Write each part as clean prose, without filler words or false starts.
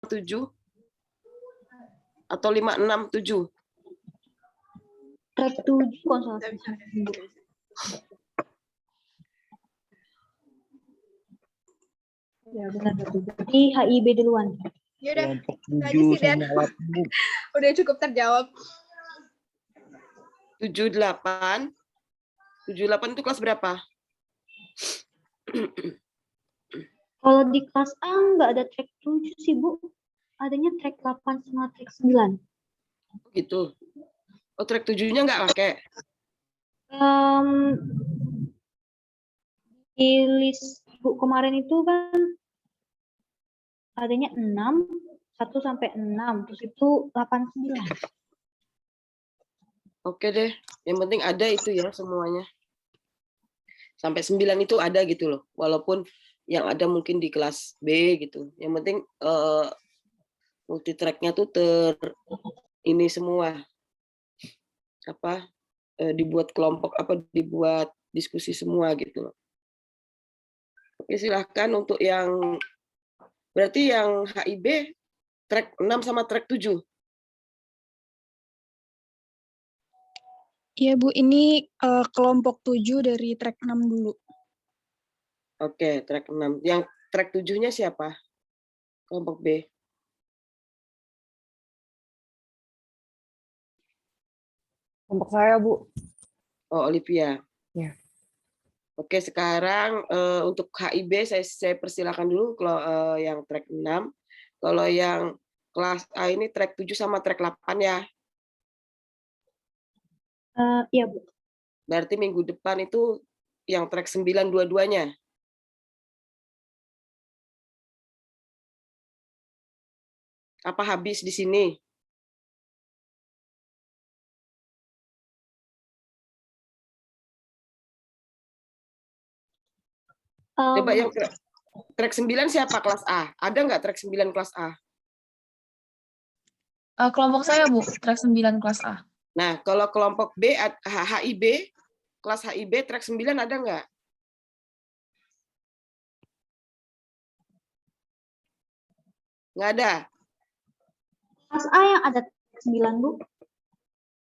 557 atau 567? Track 7 kalau salah. Ya benar. Berarti HIB duluan. Ya udah, Kelompok itu aja 7 sih, Dan. sama 8, Bu. Udah cukup terjawab. 78. 78 itu kelas berapa? Kalau di kelas A nggak ada track 7 sih, Bu. Adanya track 8 sama track 9. Gitu. Oh, track 7-nya nggak pakai? Di list Bu kemarin itu kan adanya 6, 1 sampai 6, terus itu 8, 9. Oke deh. Yang penting ada itu ya semuanya. Sampai 9 itu ada gitu loh. Walaupun yang ada mungkin di kelas B gitu. Yang penting multi track-nya tuh ini semua. Dibuat kelompok, dibuat diskusi semua gitu loh. Oke, silahkan untuk yang berarti yang HIB track 6 sama track 7. Iya Bu, ini kelompok 7 dari track 6 dulu. Oke, track 6. Yang track 7-nya siapa? Kelompok B. Kelompok saya, Bu. Oh, Olivia. Ya. Oke, sekarang untuk HIB saya persilakan dulu kalau yang track 6. Kalau yang kelas A ini track 7 sama track 8 ya. Iya, Bu. Berarti minggu depan itu yang track 9 dua-duanya. Apa habis di sini? Coba yang track 9 siapa kelas A? Ada nggak track 9 kelas A? Kelompok saya, Bu, track 9 kelas A. Nah, kalau kelompok B, HIB, kelas HIB track 9 ada nggak? Nggak ada. Kelas A yang ada track 9, Bu.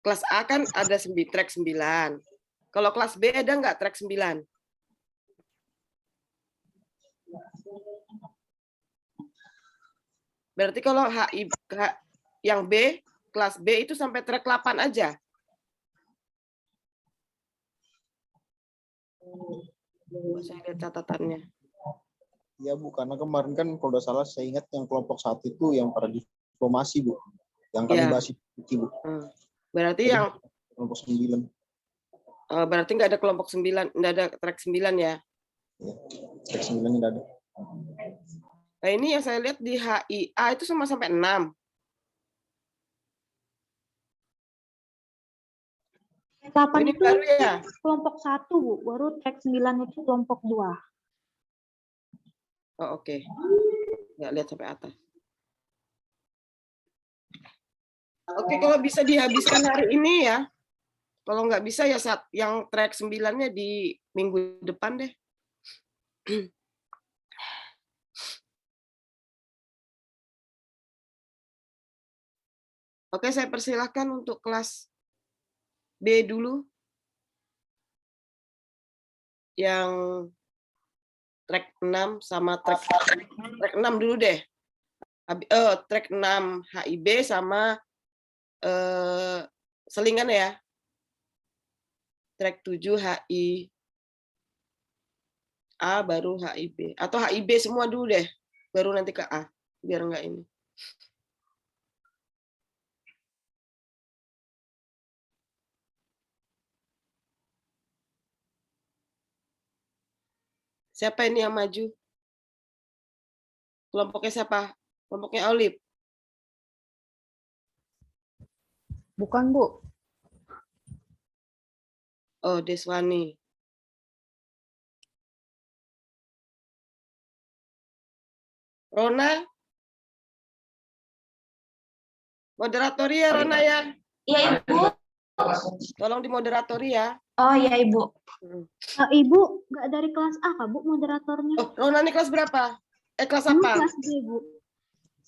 Kelas A kan ada track 9. Kalau kelas B ada nggak track 9? Berarti kalau yang B, kelas B itu sampai track 8 aja. Saya lihat catatannya. Iya, Bu, karena kemarin kan kalau tidak salah saya ingat yang kelompok 1 itu yang pada diplomasi, Bu. Yang kami bahas itu, Bu. Berarti jadi, yang kelompok 9. Berarti nggak ada kelompok 9, nggak ada track 9 ya? Ya, track 9 tidak ada. Nah, ini yang saya lihat di HIA itu sama sampai 6. Track 8 ini itu baru ya? kelompok 1, Bu. Baru track 9 itu kelompok 2. Oh, oke. Nggak lihat sampai atas. Oke, kalau bisa dihabiskan hari ini ya. Kalau nggak bisa ya saat yang track 9-nya di minggu depan deh. Oke, saya persilahkan untuk kelas B dulu. Yang track 6 sama track 6 dulu deh. Track 6 HIB sama selingan ya. Track 7 HI A baru HIB. Atau HIB semua dulu deh. Baru nanti ke A. Biar enggak ini. Siapa ini yang maju? Kelompoknya siapa? Kelompoknya Olive. Bukan, Bu. Oh, Deswani. Rona? Moderatori ya, Rona ya? Iya, Ibu. Tolong dimoderatori ya. Oh, iya, Ibu. Ibu nggak dari kelas A, Kak, Bu, moderatornya? Oh, Rona ini kelas berapa? Kelas Ini apa? kelas B, Bu.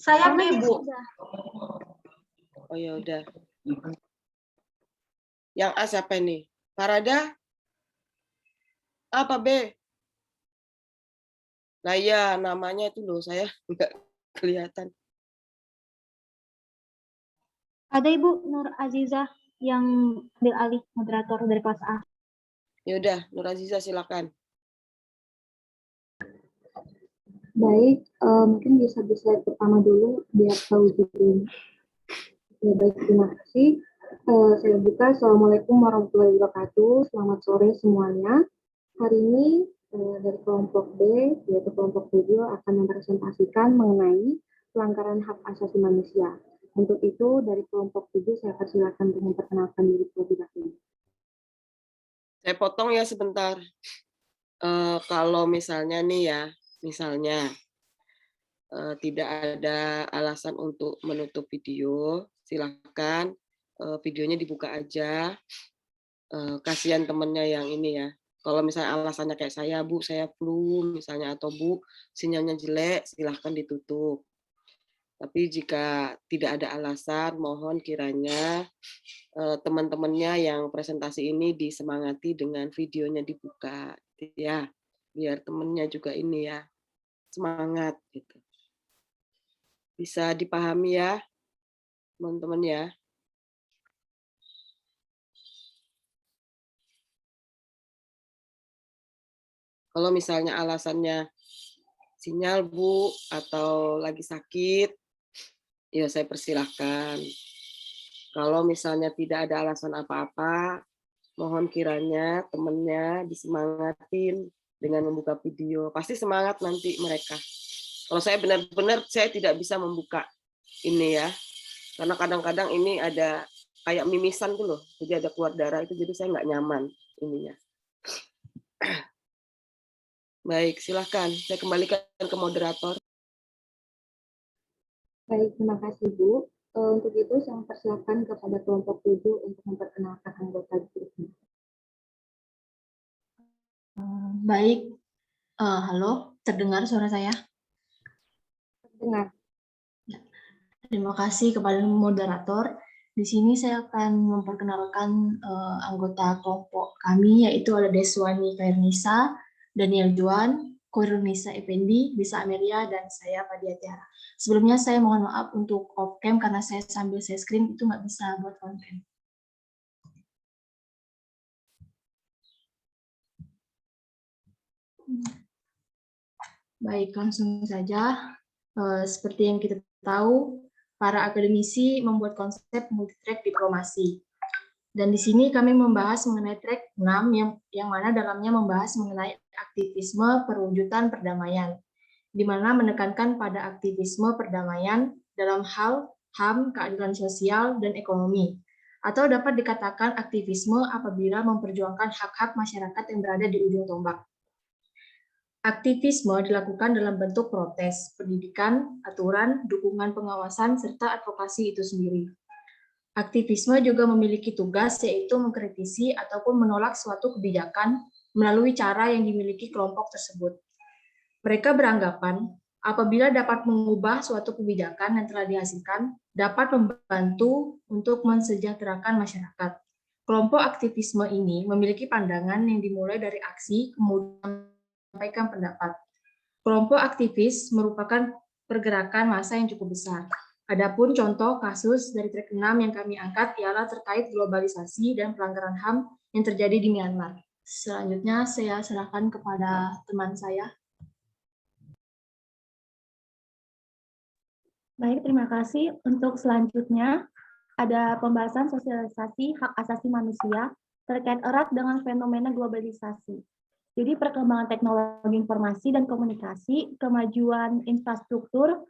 Saya B, Karena Bu. udah. Oh ya udah. Yang A siapa nih? Farada? Apa B? Nah ya namanya itu loh saya nggak kelihatan. Ada Ibu Nur Azizah yang ambil alih moderator dari kelas A. Ya udah, Nur Aziza silakan. Baik, mungkin bisa di slide pertama dulu biar tahu judulnya. Ya, baik, terima kasih. Saya buka. Assalamualaikum warahmatullahi wabarakatuh. Selamat sore semuanya. Hari ini dari kelompok B, yaitu kelompok 7, akan mempresentasikan mengenai pelanggaran hak asasi manusia. Untuk itu, dari kelompok 7, saya persilakan untuk memperkenalkan diri terlebih dahulu. Saya potong ya sebentar. Kalau misalnya nih ya, misalnya tidak ada alasan untuk menutup video, silakan videonya dibuka aja. Kasihan temennya yang ini ya. Kalau misalnya alasannya kayak saya, Bu, saya flu misalnya, atau Bu, sinyalnya jelek, silahkan ditutup. Tapi jika tidak ada alasan, mohon kiranya teman-temannya yang presentasi ini disemangati dengan videonya dibuka, ya, biar temennya juga ini ya semangat gitu. Bisa dipahami ya, teman-teman ya. Kalau misalnya alasannya sinyal Bu atau lagi sakit, ya saya persilahkan. Kalau misalnya tidak ada alasan apa-apa, mohon kiranya temennya disemangatin dengan membuka video. Pasti semangat nanti mereka. Kalau saya benar-benar saya tidak bisa membuka ini ya, karena kadang-kadang ini ada kayak mimisan tuh loh, jadi ada keluar darah itu, jadi saya nggak nyaman ininya. Baik, silahkan. Saya kembalikan ke moderator. Baik, terima kasih Bu. Untuk itu saya mempersilakan kepada kelompok 7 untuk memperkenalkan anggota grupnya. Baik. Halo, terdengar suara saya? Dengar. Terima kasih kepada moderator. Di sini saya akan memperkenalkan anggota kelompok kami, yaitu ada Deswani Kairnisa, Daniel Juan, Koirunisa Effendi, Bisa Amelia, dan saya Fadia Tiara. Sebelumnya saya mohon maaf untuk off cam karena saya sambil share screen itu nggak bisa buat konten. Baik, langsung saja. Seperti yang kita tahu, para akademisi membuat konsep multi-track diplomasi. Dan di sini kami membahas mengenai track 6 yang mana dalamnya membahas mengenai aktivisme perwujudan perdamaian, di mana menekankan pada aktivisme perdamaian dalam hal HAM, keadilan sosial, dan ekonomi. Atau dapat dikatakan aktivisme apabila memperjuangkan hak-hak masyarakat yang berada di ujung tombak. Aktivisme dilakukan dalam bentuk protes, pendidikan, aturan, dukungan pengawasan, serta advokasi itu sendiri. Aktivisme juga memiliki tugas yaitu mengkritisi ataupun menolak suatu kebijakan melalui cara yang dimiliki kelompok tersebut. Mereka beranggapan apabila dapat mengubah suatu kebijakan yang telah dihasilkan, dapat membantu untuk mensejahterakan masyarakat. Kelompok aktivisme ini memiliki pandangan yang dimulai dari aksi, kemudian menyampaikan pendapat. Kelompok aktivis merupakan pergerakan massa yang cukup besar. Adapun contoh kasus dari track 6 yang kami angkat ialah terkait globalisasi dan pelanggaran HAM yang terjadi di Myanmar. Selanjutnya saya serahkan kepada teman saya. Baik, terima kasih. Untuk selanjutnya, ada pembahasan sosialisasi hak asasi manusia terkait erat dengan fenomena globalisasi. Jadi perkembangan teknologi informasi dan komunikasi, kemajuan infrastruktur,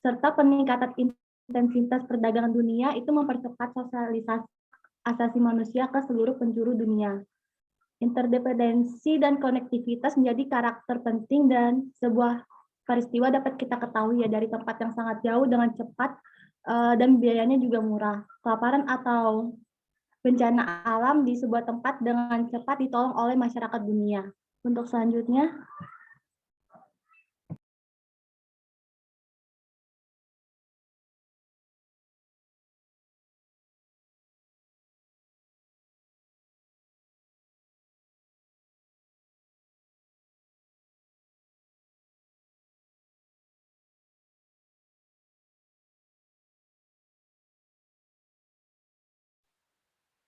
serta peningkatan intensitas perdagangan dunia itu mempercepat sosialisasi asasi manusia ke seluruh penjuru dunia. Interdependensi dan konektivitas menjadi karakter penting dan sebuah peristiwa dapat kita ketahui ya dari tempat yang sangat jauh dengan cepat dan biayanya juga murah. Kelaparan atau bencana alam di sebuah tempat dengan cepat ditolong oleh masyarakat dunia. Untuk selanjutnya,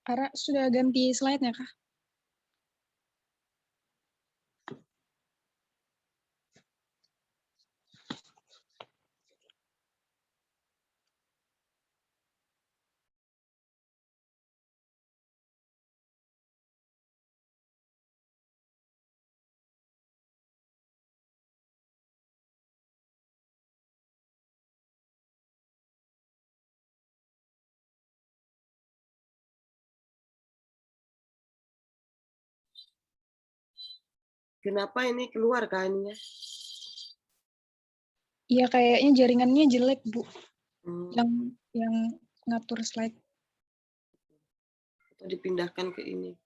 Ara sudah ganti slide-nya kah? Kenapa ini keluar kan ininya? Iya, kayaknya jaringannya jelek, Bu. Hmm, Yang ngatur slide. atau dipindahkan ke ini.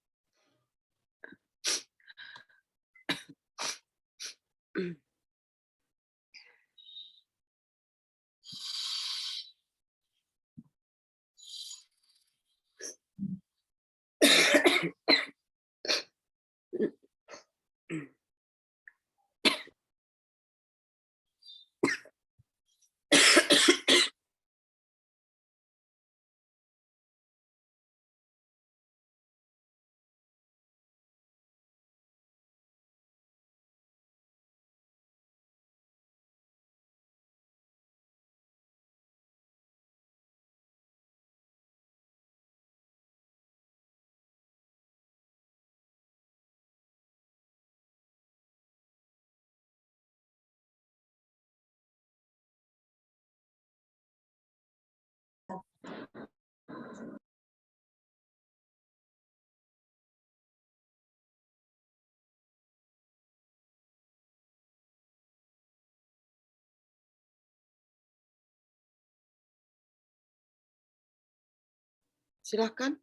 Silahkan.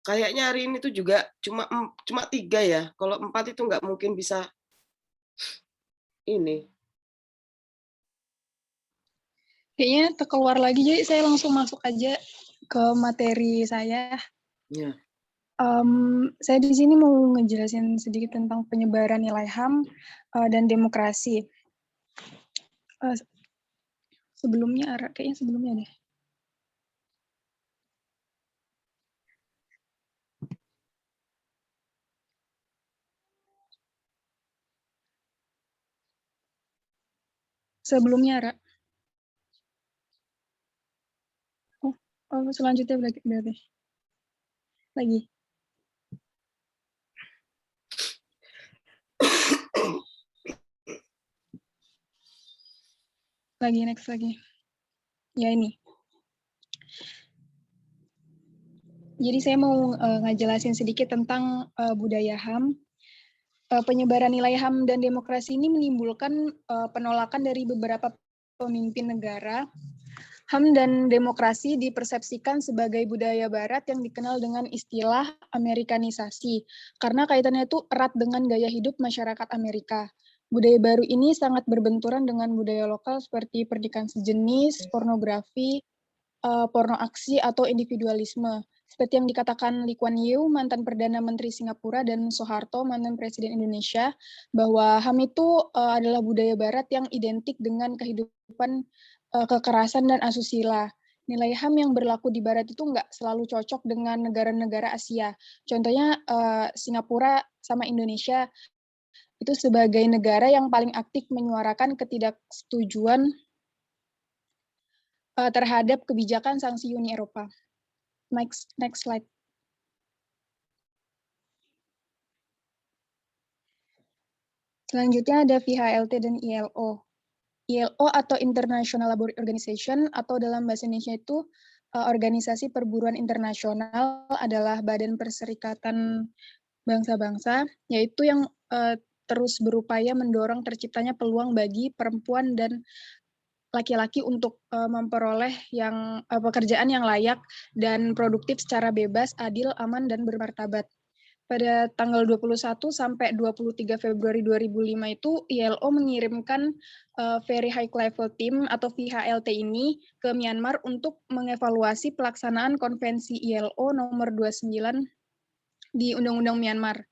Kayaknya hari ini tuh juga cuma 3 ya. Kalau 4 itu nggak mungkin bisa ini. Kayaknya keluar lagi, jadi saya langsung masuk aja ke materi saya. Ya. Saya di sini mau ngejelasin sedikit tentang penyebaran nilai HAM dan demokrasi. Kayaknya sebelumnya deh. Sebelumnya, Ra. Oh, selanjutnya berarti. Lagi. Next lagi. Ya, ini. Jadi saya mau ngejelasin sedikit tentang budaya HAM. Penyebaran nilai HAM dan demokrasi ini menimbulkan penolakan dari beberapa pemimpin negara. HAM dan demokrasi dipersepsikan sebagai budaya barat yang dikenal dengan istilah Amerikanisasi, karena kaitannya itu erat dengan gaya hidup masyarakat Amerika. Budaya baru ini sangat berbenturan dengan budaya lokal seperti pernikahan sejenis, pornografi, porno aksi, atau individualisme. Seperti yang dikatakan Lee Kuan Yew, mantan Perdana Menteri Singapura, dan Soeharto, mantan Presiden Indonesia, bahwa HAM itu adalah budaya barat yang identik dengan kehidupan kekerasan dan asusila. Nilai HAM yang berlaku di barat itu nggak selalu cocok dengan negara-negara Asia. Contohnya Singapura sama Indonesia itu sebagai negara yang paling aktif menyuarakan ketidaksetujuan terhadap kebijakan sanksi Uni Eropa. Next slide. Selanjutnya ada VHLT dan ILO. ILO atau International Labour Organization atau dalam bahasa Indonesia itu Organisasi Perburuan Internasional adalah badan perserikatan bangsa-bangsa, yaitu yang terus berupaya mendorong terciptanya peluang bagi perempuan dan laki-laki untuk memperoleh pekerjaan yang layak dan produktif secara bebas, adil, aman, dan bermartabat. Pada tanggal 21 sampai 23 Februari 2005 itu ILO mengirimkan Very High Level Team atau VHLT ini ke Myanmar untuk mengevaluasi pelaksanaan konvensi ILO nomor 29 di Undang-Undang Myanmar.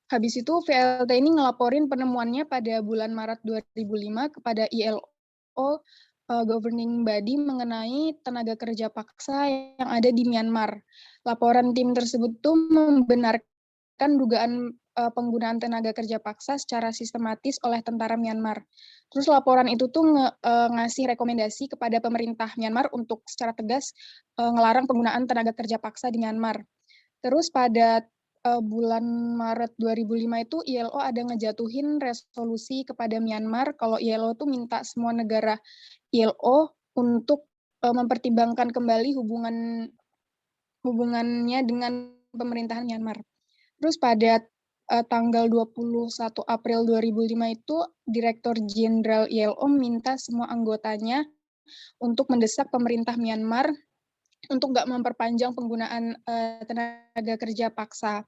Habis itu VLT ini ngelaporin penemuannya pada bulan Maret 2005 kepada ILO governing body mengenai tenaga kerja paksa yang ada di Myanmar. Laporan tim tersebut tuh membenarkan dugaan penggunaan tenaga kerja paksa secara sistematis oleh tentara Myanmar. Terus laporan itu tuh ngasih rekomendasi kepada pemerintah Myanmar untuk secara tegas ngelarang penggunaan tenaga kerja paksa di Myanmar. Terus pada bulan Maret 2005 itu ILO ada ngejatuhin resolusi kepada Myanmar kalau ILO tuh minta semua negara ILO untuk mempertimbangkan kembali hubungannya dengan pemerintahan Myanmar. Terus pada tanggal 21 April 2005 itu Direktur Jenderal ILO minta semua anggotanya untuk mendesak pemerintah Myanmar untuk nggak memperpanjang penggunaan tenaga kerja paksa.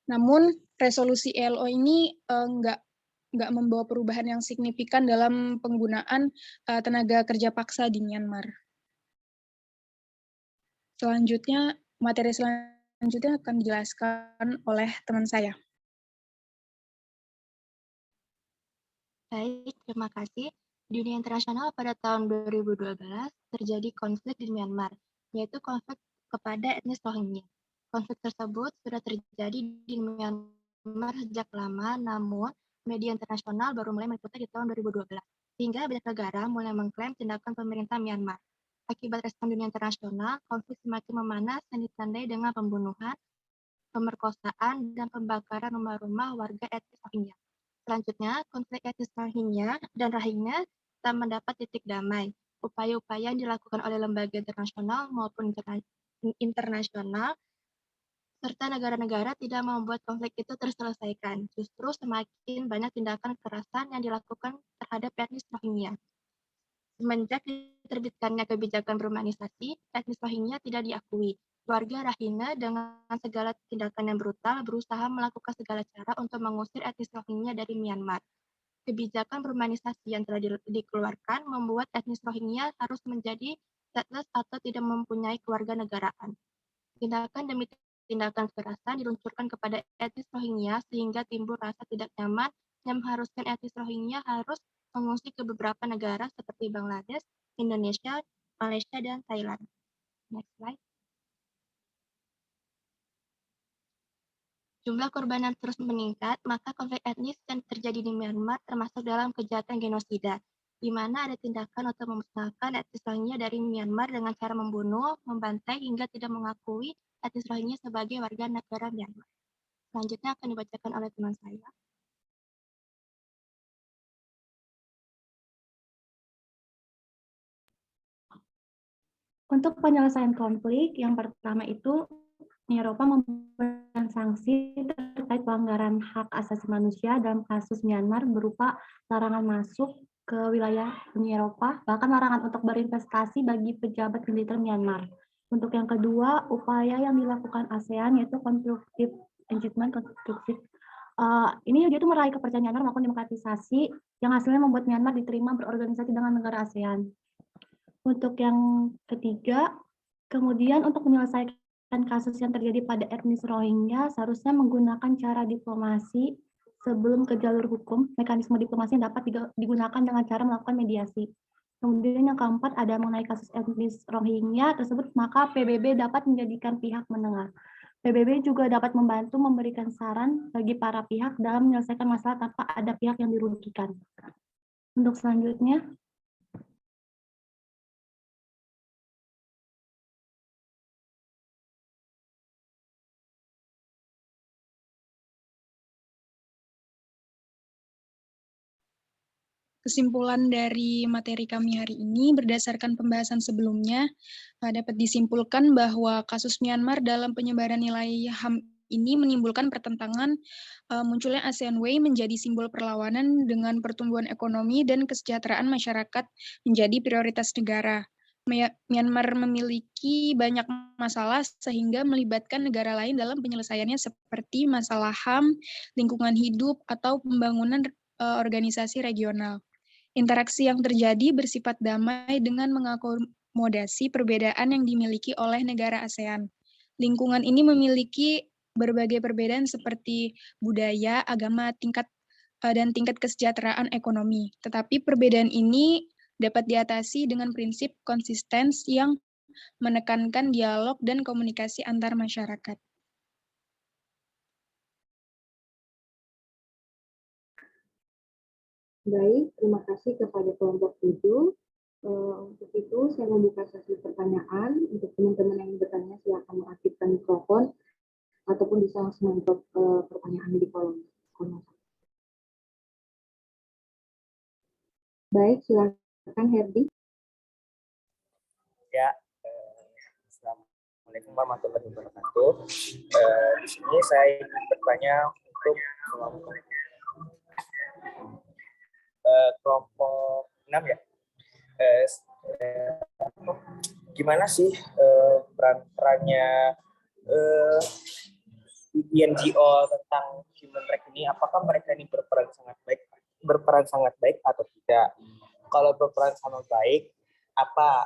Namun resolusi ILO ini nggak membawa perubahan yang signifikan dalam penggunaan tenaga kerja paksa di Myanmar. Selanjutnya, materi selanjutnya akan dijelaskan oleh teman saya. Baik, terima kasih. Di dunia internasional pada tahun 2012 terjadi konflik di Myanmar, yaitu konflik kepada etnis Rohingya. Konflik tersebut sudah terjadi di Myanmar sejak lama, namun media internasional baru mulai meliputnya di tahun 2012, sehingga banyak negara mulai mengklaim tindakan pemerintah Myanmar. Akibat respon dunia internasional, konflik semakin memanas dan ditandai dengan pembunuhan, pemerkosaan, dan pembakaran rumah-rumah warga etnis Rohingya. Selanjutnya, konflik etnis Rohingya dan Rohingya tak mendapat titik damai. Upaya-upaya yang dilakukan oleh lembaga internasional maupun internasional serta negara-negara tidak membuat konflik itu terselesaikan. Justru semakin banyak tindakan kekerasan yang dilakukan terhadap etnis Rohingya. Semenjak diterbitkannya kebijakan berhumanisasi, etnis Rohingya tidak diakui. Warga Rohingya dengan segala tindakan yang brutal berusaha melakukan segala cara untuk mengusir etnis Rohingya dari Myanmar. Kebijakan berhumanisasi yang telah dikeluarkan membuat etnis Rohingya harus menjadi stateless atau tidak mempunyai kewarganegaraan. Tindakan demi tindakan kekerasan diluncurkan kepada etnis Rohingya sehingga timbul rasa tidak nyaman yang mengharuskan etnis Rohingya harus mengungsi ke beberapa negara seperti Bangladesh, Indonesia, Malaysia, dan Thailand. Next slide. Jumlah korban yang terus meningkat, maka konflik etnis yang terjadi di Myanmar termasuk dalam kejahatan genosida, di mana ada tindakan untuk memusnahkan etnis Rohingya dari Myanmar dengan cara membunuh, membantai, hingga tidak mengakui etnis Rohingya sebagai warga negara Myanmar. Selanjutnya akan dibacakan oleh teman saya. Untuk penyelesaian konflik, yang pertama itu Uni Eropa memberikan sanksi terkait pelanggaran hak asasi manusia dalam kasus Myanmar berupa larangan masuk ke wilayah Uni Eropa, bahkan larangan untuk berinvestasi bagi pejabat militer Myanmar. Untuk yang kedua, upaya yang dilakukan ASEAN yaitu constructive engagement, ini dia tuh meraih kepercayaan Myanmar melakukan demokratisasi yang hasilnya membuat Myanmar diterima berorganisasi dengan negara ASEAN. Untuk yang ketiga, kemudian untuk menyelesaikan kasus yang terjadi pada etnis Rohingya seharusnya menggunakan cara diplomasi sebelum ke jalur hukum. Mekanisme diplomasi yang dapat digunakan dengan cara melakukan mediasi. Kemudian yang keempat ada mengenai kasus etnis Rohingya tersebut, maka PBB dapat menjadikan pihak menengah. PBB juga dapat membantu memberikan saran bagi para pihak dalam menyelesaikan masalah tanpa ada pihak yang dirugikan. Untuk selanjutnya, Kesimpulan dari materi kami hari ini berdasarkan pembahasan sebelumnya dapat disimpulkan bahwa kasus Myanmar dalam penyebaran nilai HAM ini menimbulkan pertentangan munculnya ASEAN Way menjadi simbol perlawanan dengan pertumbuhan ekonomi dan kesejahteraan masyarakat menjadi prioritas negara. Myanmar memiliki banyak masalah sehingga melibatkan negara lain dalam penyelesaiannya seperti masalah HAM, lingkungan hidup, atau pembangunan organisasi regional. Interaksi yang terjadi bersifat damai dengan mengakomodasi perbedaan yang dimiliki oleh negara ASEAN. Lingkungan ini memiliki berbagai perbedaan seperti budaya, agama, dan tingkat kesejahteraan ekonomi. Tetapi perbedaan ini dapat diatasi dengan prinsip konsistens yang menekankan dialog dan komunikasi antar masyarakat. Baik, terima kasih kepada kelompok 7. Untuk itu, saya membuka sesi pertanyaan. Untuk teman-teman yang bertanya, silakan mengaktifkan mikrofon ataupun bisa langsung menjawab pertanyaan di kolom. Baik, silakan Herdi. Ya, Assalamualaikum warahmatullahi wabarakatuh. Di sini saya ingin bertanya untuk kelompok 6 ya. Gimana sih perannya NGO tentang human rights ini? Apakah mereka ini berperan sangat baik atau tidak? Kalau berperan sangat baik, apa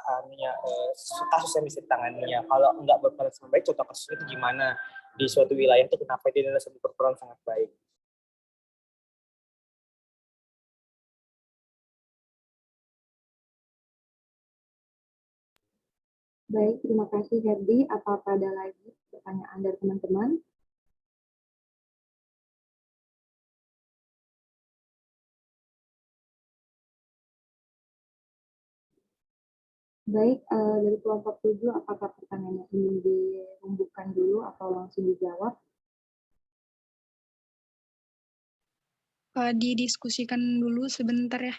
kasus yang bisa ditanganinya? Kalau enggak berperan sangat baik, contoh kasusnya itu gimana di suatu wilayah itu, kenapa dia berperan sangat baik? Baik, terima kasih Herdi. Apa ada lagi pertanyaan dari teman-teman? Baik, dari kelompok 7, apakah pertanyaannya ingin dirembukan dulu atau langsung dijawab? Didiskusikan dulu sebentar ya.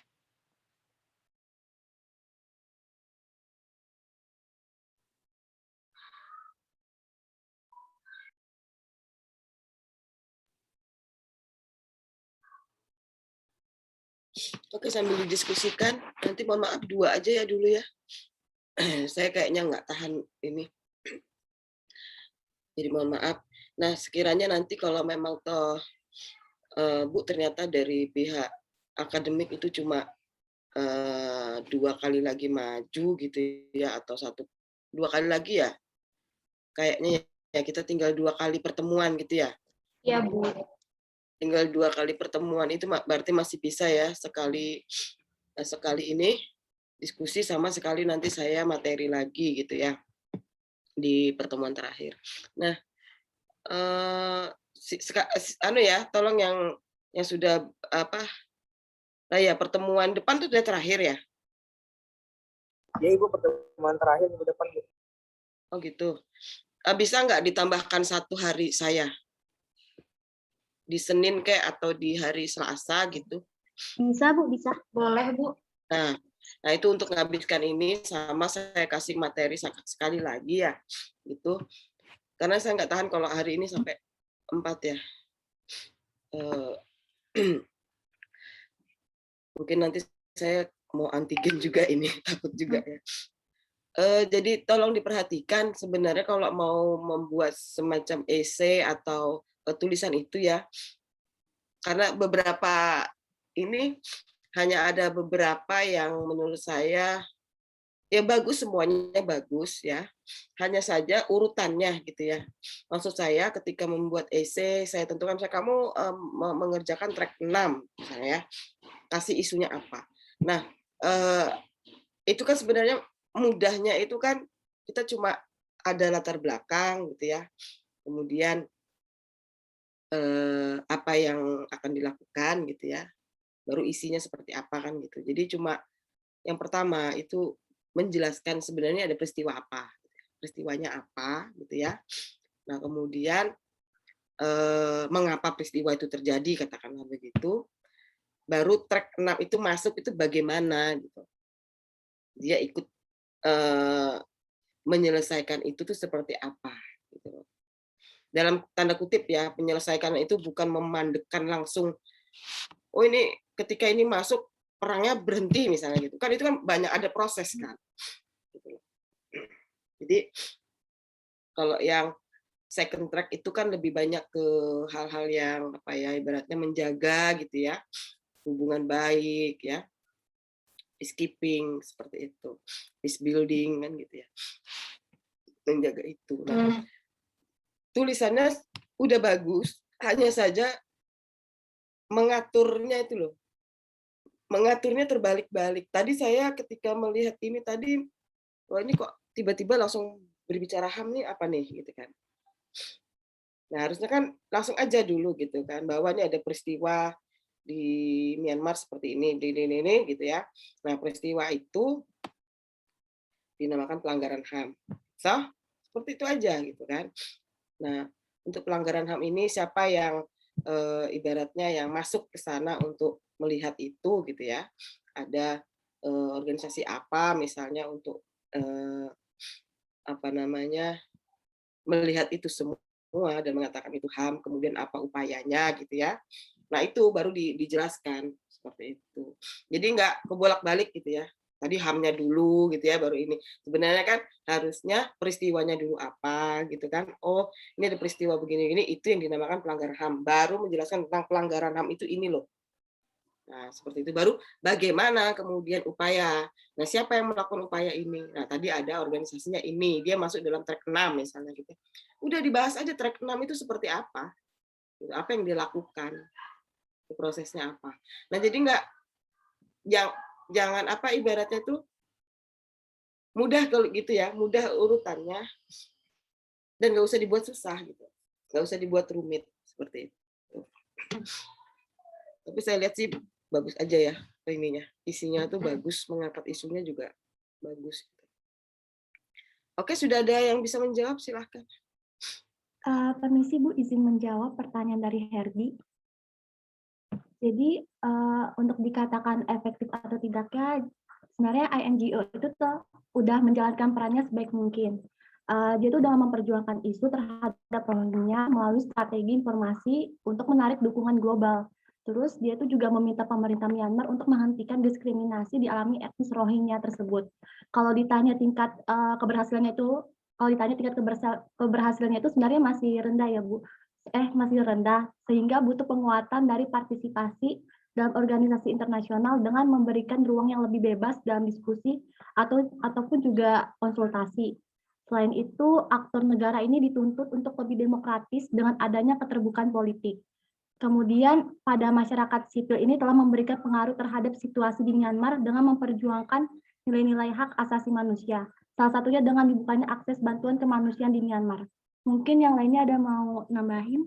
Oke, sambil didiskusikan, nanti mohon maaf 2 aja ya dulu ya. Saya kayaknya nggak tahan ini. Jadi mohon maaf. Nah, sekiranya nanti kalau memang toh Bu ternyata dari pihak akademik itu cuma 2 kali lagi maju gitu ya, atau 2 kali lagi ya, kayaknya ya kita tinggal 2 kali pertemuan gitu ya. Iya, Bu. Tinggal 2 kali pertemuan itu berarti masih bisa ya, sekali ini diskusi sama sekali nanti saya materi lagi gitu ya di pertemuan terakhir. Nah, tolong yang sudah pertemuan depan itu sudah terakhir ya? Ya Ibu, pertemuan terakhir minggu depan. Oh gitu. Bisa nggak ditambahkan 1 hari saya? Di Senin kayak atau di hari Selasa gitu? Bisa, Bu, bisa. Boleh, Bu. Nah itu untuk menghabiskan ini, sama saya kasih materi sekali lagi ya, gitu. Karena saya nggak tahan kalau hari ini sampai 4 ya. Mungkin nanti saya mau antigen juga ini, takut juga ya. Jadi tolong diperhatikan sebenarnya kalau mau membuat semacam esai atau tulisan itu ya, karena beberapa ini hanya ada beberapa yang menurut saya ya bagus, semuanya bagus ya, hanya saja urutannya gitu ya. Maksud saya ketika membuat esai, saya tentukan misalnya kamu mengerjakan track 6 misalnya ya, kasih isunya apa. Nah, itu kan sebenarnya mudahnya itu kan kita cuma ada latar belakang gitu ya, kemudian apa yang akan dilakukan gitu ya, baru isinya seperti apa kan gitu. Jadi cuma yang pertama itu menjelaskan sebenarnya ada peristiwa apa, peristiwanya apa gitu ya. Nah kemudian mengapa peristiwa itu terjadi, katakanlah begitu. Baru track 6 itu masuk itu bagaimana gitu. Dia ikut menyelesaikan itu tuh seperti apa gitu. Dalam tanda kutip ya, menyelesaikan itu bukan memandekkan langsung, oh ini ketika ini masuk perangnya berhenti misalnya gitu kan, itu kan banyak ada proses kan gitu. Jadi kalau yang second track itu kan lebih banyak ke hal-hal yang apa ya, ibaratnya menjaga gitu ya, hubungan baik ya, peacekeeping seperti itu, peace building kan gitu ya, menjaga itu. Nah, tulisannya udah bagus, hanya saja mengaturnya itu loh, mengaturnya terbalik-balik. Tadi saya ketika melihat ini tadi, wah ini kok tiba-tiba langsung berbicara HAM nih apa nih gitu kan. Nah, harusnya kan langsung aja dulu gitu kan, bahwa ini ada peristiwa di Myanmar seperti ini gitu ya. Nah, peristiwa itu dinamakan pelanggaran HAM. So, seperti itu aja gitu kan. Nah, untuk pelanggaran HAM ini siapa yang ibaratnya yang masuk ke sana untuk melihat itu gitu ya. Ada organisasi apa misalnya untuk apa namanya melihat itu semua dan mengatakan itu HAM, kemudian apa upayanya gitu ya. Nah itu baru dijelaskan seperti itu. Jadi nggak kebolak-balik gitu ya. Tadi HAM-nya dulu gitu ya, baru ini. Sebenarnya kan harusnya peristiwanya dulu apa gitu kan. Oh ini ada peristiwa begini-gini, itu yang dinamakan pelanggaran HAM. Baru menjelaskan tentang pelanggaran HAM itu ini loh. Nah, seperti itu baru bagaimana kemudian upaya. Nah, siapa yang melakukan upaya ini? Nah, tadi ada organisasinya ini, dia masuk dalam track 6 misalnya gitu. Udah dibahas aja track 6 itu seperti apa. Apa yang dilakukan. Prosesnya apa. Nah, jadi enggak jangan apa ibaratnya tuh mudah kalau gitu ya, mudah urutannya dan nggak usah dibuat susah gitu. Nggak usah dibuat rumit seperti itu. Tapi saya lihat sih bagus aja ya ininya, isinya tuh bagus, mengangkat isunya juga bagus. Oke, sudah ada yang bisa menjawab, silahkan. Permisi Bu, izin menjawab pertanyaan dari Herdi. Jadi untuk dikatakan efektif atau tidaknya, sebenarnya INGO itu tuh udah menjalankan perannya sebaik mungkin. Dia tuh dalam memperjuangkan isu terhadap Rohingya melalui strategi informasi untuk menarik dukungan global. Terus dia tuh juga meminta pemerintah Myanmar untuk menghentikan diskriminasi dialami etnis Rohingya tersebut. Kalau ditanya tingkat keberhasilannya itu, kalau ditanya tingkat keberhasilannya itu sebenarnya masih rendah ya Bu. Masih rendah, sehingga butuh penguatan dari partisipasi dalam organisasi internasional dengan memberikan ruang yang lebih bebas dalam diskusi ataupun juga konsultasi. Selain itu, aktor negara ini dituntut untuk lebih demokratis dengan adanya keterbukaan politik. Kemudian pada masyarakat sipil ini telah memberikan pengaruh terhadap situasi di Myanmar dengan memperjuangkan nilai-nilai hak asasi manusia. Salah satunya dengan dibukanya akses bantuan kemanusiaan di Myanmar. Mungkin yang lainnya ada mau nambahin?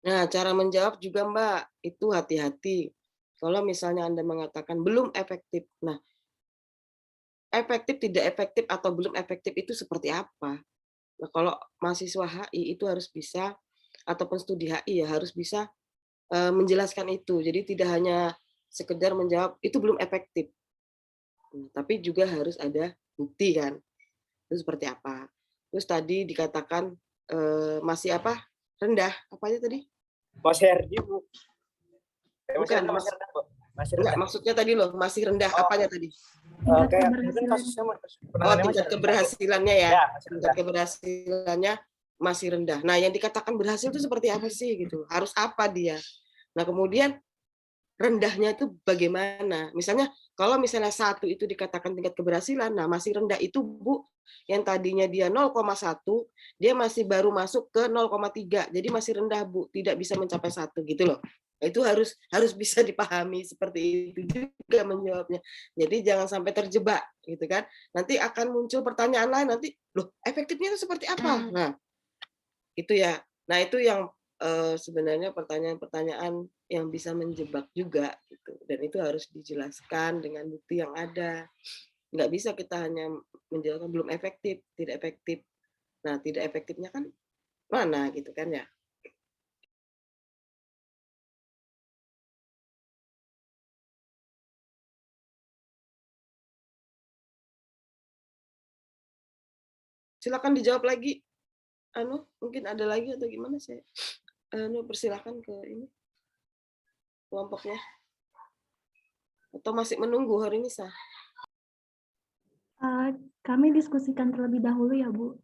Nah, cara menjawab juga Mbak, itu hati-hati. Kalau misalnya Anda mengatakan belum efektif. Nah, efektif, tidak efektif, atau belum efektif itu seperti apa? Nah, kalau mahasiswa HI itu harus bisa, ataupun studi HI ya harus bisa menjelaskan itu. Jadi tidak hanya sekedar menjawab itu belum efektif, tapi juga harus ada bukti kan. Itu seperti apa? Terus tadi dikatakan masih apa? Rendah. Apanya tadi? Mas Herdi, Bu. Masih Bukan, rendah, masih rendah, Bu. Masih enggak, rendah. maksudnya tadi loh, masih rendah. Oh. Apanya tadi? Kayak mungkin kasusnya tingkat keberhasilannya ya. Ya, Tingkat keberhasilannya masih rendah. Nah, yang dikatakan berhasil itu seperti apa sih gitu? Harus apa dia? Nah, kemudian rendahnya itu bagaimana? Misalnya kalau misalnya 1 itu dikatakan tingkat keberhasilan, nah masih rendah itu Bu, yang tadinya dia 0,1, dia masih baru masuk ke 0,3. Jadi masih rendah Bu, tidak bisa mencapai 1 gitu loh. Itu harus bisa dipahami seperti itu juga menjawabnya. Jadi jangan sampai terjebak gitu kan. Nanti akan muncul pertanyaan lain nanti, loh efektifnya itu seperti apa? Nah, itu ya. Nah, itu yang sebenarnya pertanyaan-pertanyaan yang bisa menjebak juga gitu. Dan itu harus dijelaskan dengan bukti yang ada. Nggak bisa kita hanya menjelaskan belum efektif, tidak efektif. Nah, tidak efektifnya kan mana gitu kan ya. Silakan dijawab lagi. Mungkin ada lagi atau gimana saya? Persilakan ke ini kelompoknya. Atau masih menunggu hari ini sah? Kami diskusikan terlebih dahulu ya Bu.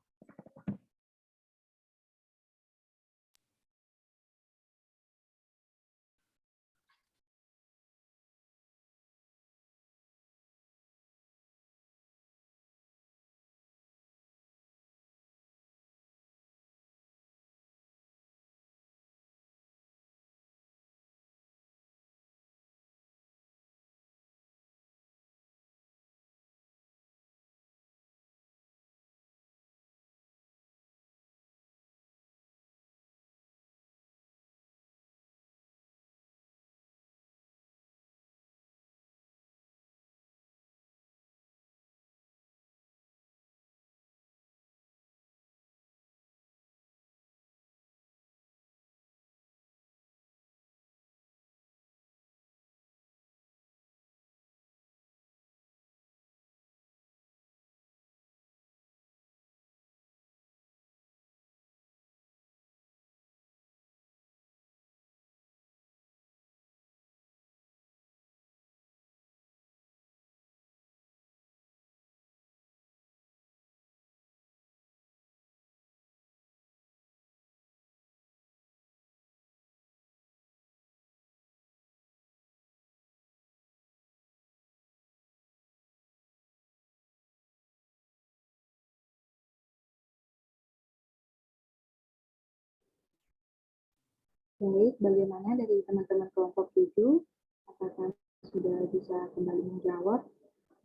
Baik, bagaimana dari teman-teman kelompok 7? Apakah sudah bisa kembali menjawab?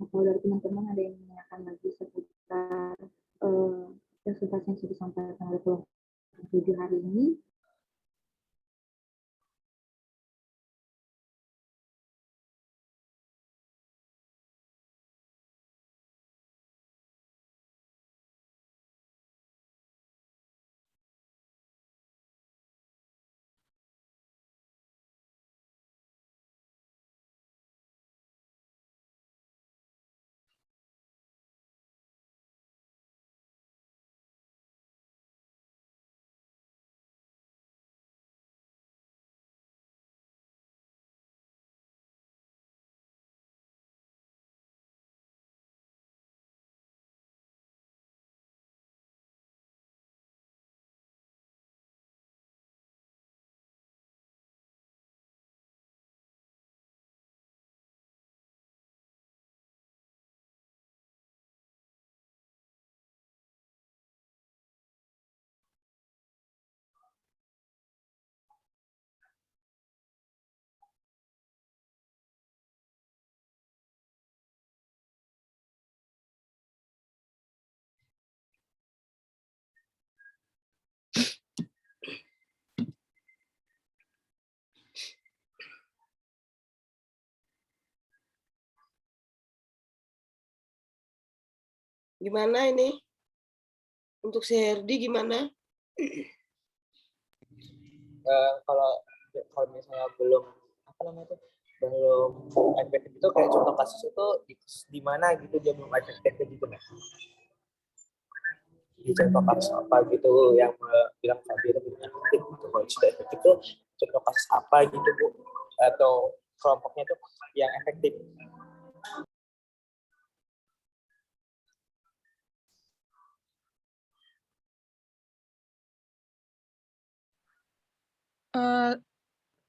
Atau dari teman-teman ada yang menanyakan lagi seputar presentasi yang sudah disampaikan oleh kelompok 7 hari ini? Gimana ini? Untuk si Herdi gimana? Kalau misalnya belum apa namanya itu belum efektif itu kayak contoh kasus itu di mana gitu dia belum efektif gitu kan? Di contoh kasus apa gitu yang bilang tadi itu belum efektif gitu. Kalau sudah efektif itu contoh kasus apa gitu Bu, atau kelompoknya itu yang efektif?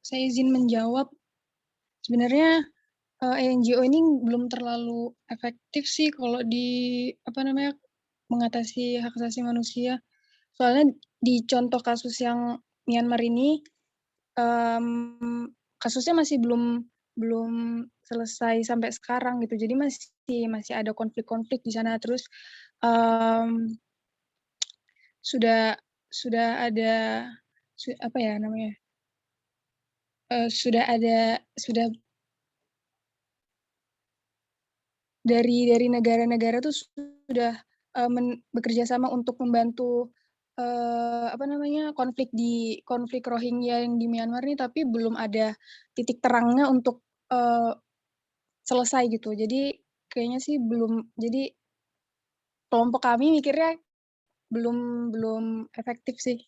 Saya izin menjawab. Sebenarnya NGO ini belum terlalu efektif sih kalau di mengatasi hak asasi manusia. Soalnya di contoh kasus yang Myanmar ini kasusnya masih belum selesai sampai sekarang gitu. Jadi masih ada konflik-konflik di sana. Terus sudah ada dari negara-negara tuh sudah bekerja sama untuk membantu konflik Rohingya yang di Myanmar ini, tapi belum ada titik terangnya untuk selesai gitu. Jadi kayaknya sih belum. Jadi kelompok kami mikirnya belum efektif sih.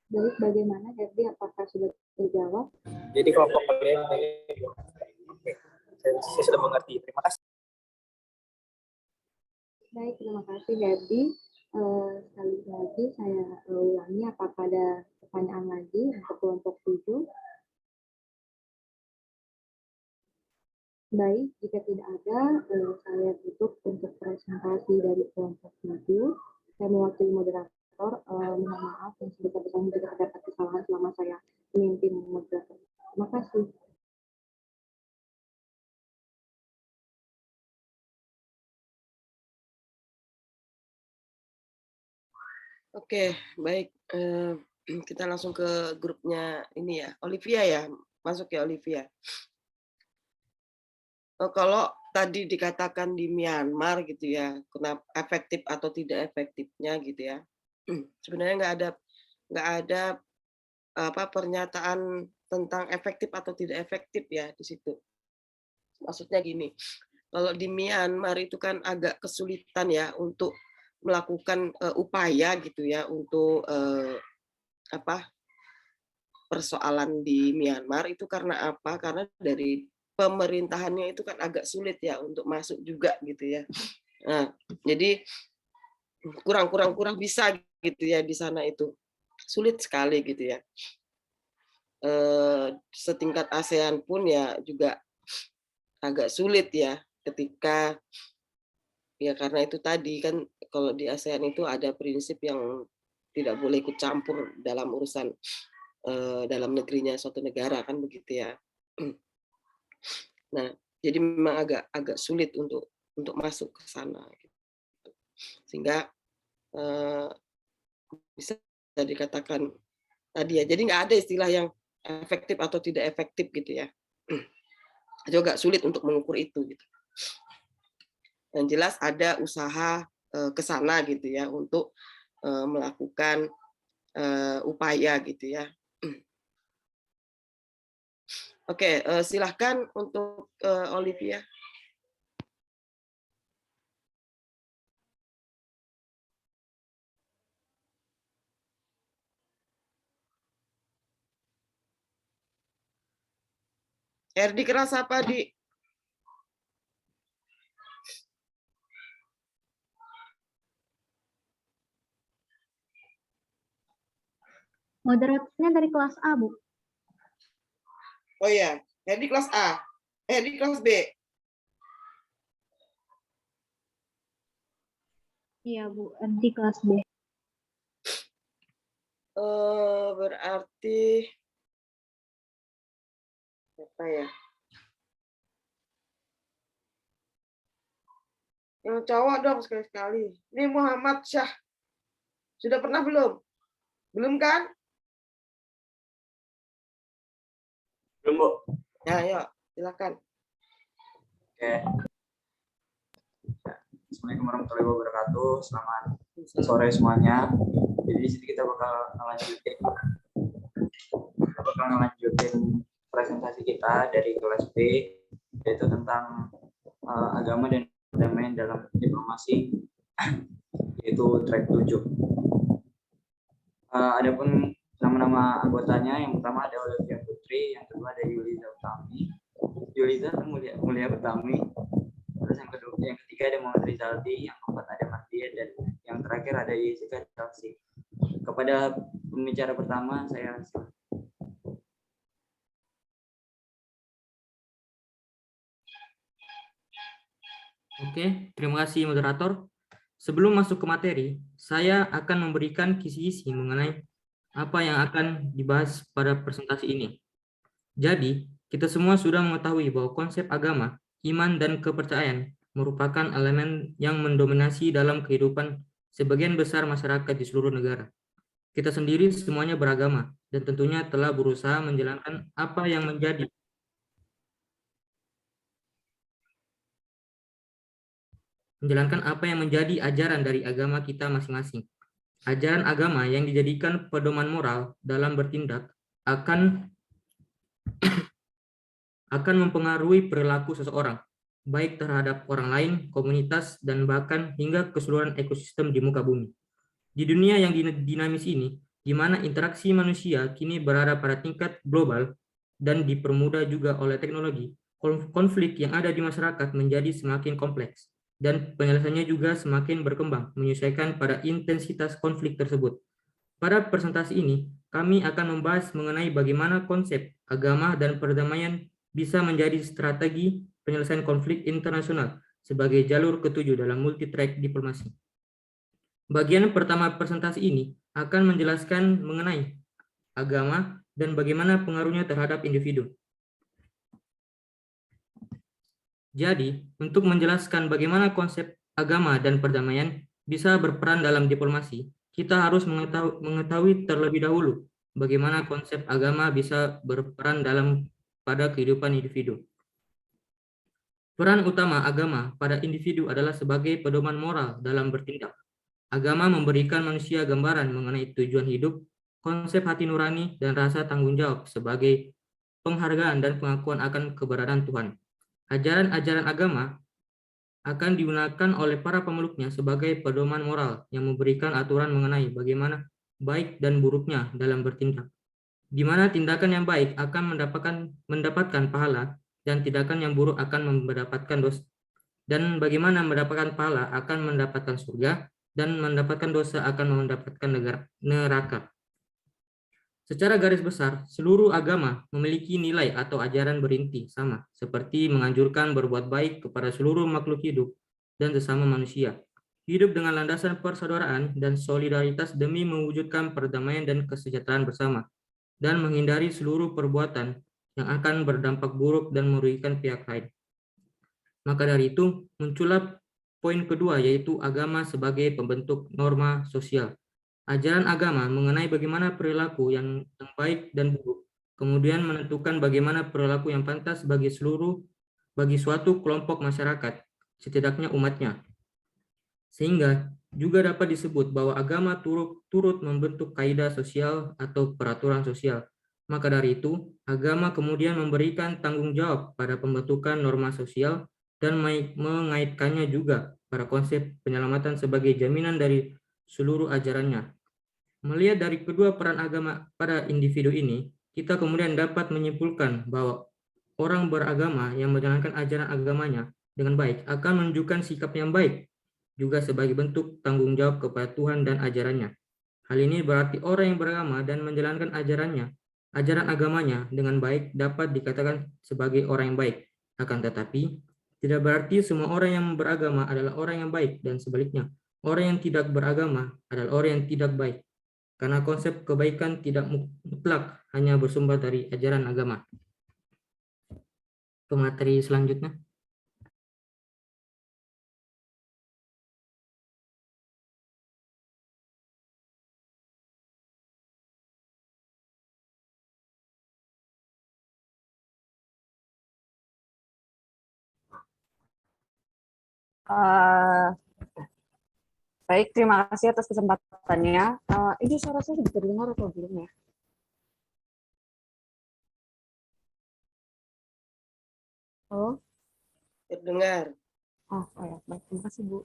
Baik, bagaimana Herdi? Apakah sudah terjawab? Jadi kelompok kalian oke, saya sudah mengerti. Terima kasih. Baik, terima kasih Herdi. Sekali lagi saya ulangi, apakah ada pertanyaan lagi untuk kelompok 7? Baik, jika tidak ada, saya tutup untuk presentasi dari kelompok 7. Saya mewakili moderator, mohon maaf yang sebesar-besarnya jika terdapat kesalahan selama saya memimpin moderator. Terima kasih. Oke, baik. Kita langsung ke grupnya ini ya, Olivia ya, masuk ya Olivia. Kalau tadi dikatakan di Myanmar gitu ya, kenapa efektif atau tidak efektifnya gitu ya, sebenarnya nggak ada pernyataan tentang efektif atau tidak efektif ya di situ. Maksudnya gini, kalau di Myanmar itu kan agak kesulitan ya untuk melakukan upaya gitu ya untuk persoalan di Myanmar itu karena apa? Karena dari pemerintahannya itu kan agak sulit ya untuk masuk juga gitu ya. Nah, jadi kurang bisa gitu ya di sana itu. Sulit sekali gitu ya. Setingkat ASEAN pun ya juga agak sulit ya ketika Ya karena itu tadi kan kalau di ASEAN itu ada prinsip yang tidak boleh ikut campur dalam urusan dalam negerinya suatu negara kan begitu ya. Nah, jadi memang agak sulit untuk masuk ke sana. Sehingga bisa dikatakan tadi ya. Jadi nggak ada istilah yang efektif atau tidak efektif gitu ya. Juga sulit untuk mengukur itu gitu. Yang jelas ada usaha ke sana gitu ya untuk melakukan upaya gitu ya. Oke, silahkan untuk Olivia. Erdi keras apa, Di? Moderatornya dari kelas A, Bu. Oh iya, Erdi kelas A. Erdi kelas B. Iya, Bu. Di kelas B. Berarti apa ya? Yang cowok dong sekali-sekali. Ini Muhammad Syah. Sudah pernah belum? Belum kan? Belum, Bu. Ya, yuk, silakan. Oke. Assalamualaikum warahmatullahi wabarakatuh. Selamat sore semuanya. Jadi di sini kita bakal ngelanjutin presentasi kita dari kelas B, yaitu tentang agama dan perdamaian dalam diplomasi, yaitu track 7. Adapun nama-nama anggotanya, yang pertama ada Olivia Putri, yang kedua ada Yuliza Mulia Pertami, terus yang ketiga ada Muhammad Rizaldi, yang keempat ada Mardia, dan yang terakhir ada Jessica Chelsea. Kepada pembicara pertama saya Oke, terima kasih moderator. Sebelum masuk ke materi, saya akan memberikan kisi-kisi mengenai apa yang akan dibahas pada presentasi ini. Jadi, kita semua sudah mengetahui bahwa konsep agama, iman, dan kepercayaan merupakan elemen yang mendominasi dalam kehidupan sebagian besar masyarakat di seluruh negara. Kita sendiri semuanya beragama, dan tentunya telah berusaha menjalankan apa yang menjadi ajaran dari agama kita masing-masing. Ajaran agama yang dijadikan pedoman moral dalam bertindak akan mempengaruhi perilaku seseorang, baik terhadap orang lain, komunitas, dan bahkan hingga keseluruhan ekosistem di muka bumi. Di dunia yang dinamis ini, di mana interaksi manusia kini berada pada tingkat global dan dipermudah juga oleh teknologi, konflik yang ada di masyarakat menjadi semakin kompleks, dan penyelesaiannya juga semakin berkembang, menyesuaikan pada intensitas konflik tersebut. Pada presentasi ini, kami akan membahas mengenai bagaimana konsep agama dan perdamaian bisa menjadi strategi penyelesaian konflik internasional sebagai jalur ketujuh dalam multi-track diplomasi. Bagian pertama presentasi ini akan menjelaskan mengenai agama dan bagaimana pengaruhnya terhadap individu. Jadi, untuk menjelaskan bagaimana konsep agama dan perdamaian bisa berperan dalam diplomasi, kita harus mengetahui terlebih dahulu bagaimana konsep agama bisa berperan pada kehidupan individu. Peran utama agama pada individu adalah sebagai pedoman moral dalam bertindak. Agama memberikan manusia gambaran mengenai tujuan hidup, konsep hati nurani, dan rasa tanggung jawab sebagai penghargaan dan pengakuan akan keberadaan Tuhan. Ajaran-ajaran agama akan digunakan oleh para pemeluknya sebagai pedoman moral yang memberikan aturan mengenai bagaimana baik dan buruknya dalam bertindak. Di mana tindakan yang baik akan mendapatkan pahala dan tindakan yang buruk akan mendapatkan dosa. Dan bagaimana mendapatkan pahala akan mendapatkan surga dan mendapatkan dosa akan mendapatkan neraka. Secara garis besar, seluruh agama memiliki nilai atau ajaran berinti sama, seperti menganjurkan berbuat baik kepada seluruh makhluk hidup, dan sesama manusia. Hidup dengan landasan persaudaraan dan solidaritas demi mewujudkan perdamaian dan kesejahteraan bersama, dan menghindari seluruh perbuatan yang akan berdampak buruk dan merugikan pihak lain. Maka dari itu, muncullah poin kedua, yaitu agama sebagai pembentuk norma sosial. Ajaran agama mengenai bagaimana perilaku yang baik dan buruk, kemudian menentukan bagaimana perilaku yang pantas bagi suatu kelompok masyarakat, setidaknya umatnya. Sehingga juga dapat disebut bahwa agama turut membentuk kaidah sosial atau peraturan sosial. Maka dari itu, agama kemudian memberikan tanggung jawab pada pembentukan norma sosial dan mengaitkannya juga pada konsep penyelamatan sebagai jaminan dari seluruh ajarannya. Melihat dari kedua peran agama pada individu ini, kita kemudian dapat menyimpulkan bahwa orang beragama yang menjalankan ajaran agamanya dengan baik akan menunjukkan sikap yang baik, juga sebagai bentuk tanggung jawab kepada Tuhan dan ajarannya. Hal ini berarti orang yang beragama dan menjalankan ajaran agamanya dengan baik dapat dikatakan sebagai orang yang baik. Akan tetapi, tidak berarti semua orang yang beragama adalah orang yang baik dan sebaliknya, orang yang tidak beragama adalah orang yang tidak baik. Karena konsep kebaikan tidak mutlak hanya bersumber dari ajaran agama. Ke materi selanjutnya. Baik, terima kasih atas kesempatannya. Ini suara saya bisa dengar atau belum ya? Oh, Terdengar. oh ya, baik, terima kasih Bu.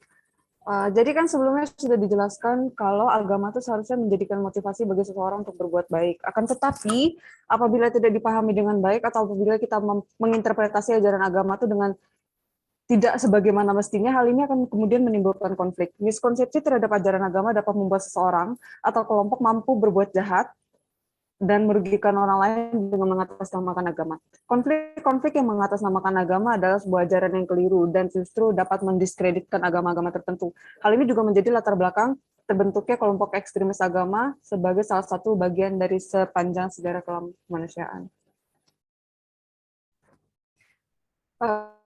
Jadi kan sebelumnya sudah dijelaskan kalau agama itu seharusnya menjadikan motivasi bagi seseorang untuk berbuat baik. Akan tetapi, apabila tidak dipahami dengan baik atau apabila kita menginterpretasi ajaran agama itu dengan tidak sebagaimana mestinya, hal ini akan kemudian menimbulkan konflik. Miskonsepsi terhadap ajaran agama dapat membuat seseorang atau kelompok mampu berbuat jahat dan merugikan orang lain dengan mengatasnamakan agama. Konflik-konflik yang mengatasnamakan agama adalah sebuah ajaran yang keliru dan justru dapat mendiskreditkan agama-agama tertentu. Hal ini juga menjadi latar belakang terbentuknya kelompok ekstremis agama sebagai salah satu bagian dari sepanjang sejarah kemanusiaan.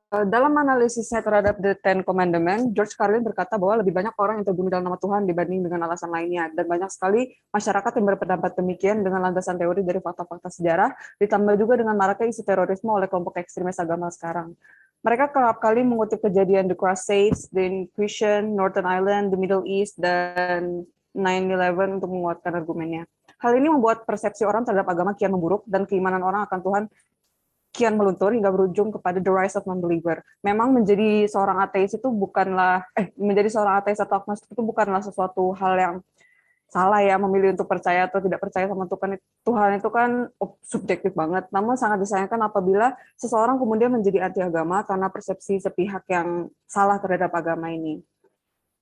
Dalam analisisnya terhadap The Ten Commandments, George Carlin berkata bahwa lebih banyak orang yang terbunuh dalam nama Tuhan dibanding dengan alasan lainnya, dan banyak sekali masyarakat yang berpendapat demikian dengan landasan teori dari fakta-fakta sejarah, ditambah juga dengan maraknya isu terorisme oleh kelompok ekstremis agama sekarang. Mereka kerap kali mengutip kejadian The Crusades, The Inquisition, Northern Ireland, the Middle East, dan 9/11 untuk menguatkan argumennya. Hal ini membuat persepsi orang terhadap agama kian memburuk dan keimanan orang akan Tuhan kian meluntur hingga berujung kepada the rise of non-believer. Memang menjadi seorang ateis itu menjadi seorang ateis atau agnostik itu bukanlah sesuatu hal yang salah ya, memilih untuk percaya atau tidak percaya sama Tuhan itu kan subjektif banget. Namun sangat disayangkan apabila seseorang kemudian menjadi anti agama karena persepsi sepihak yang salah terhadap agama ini.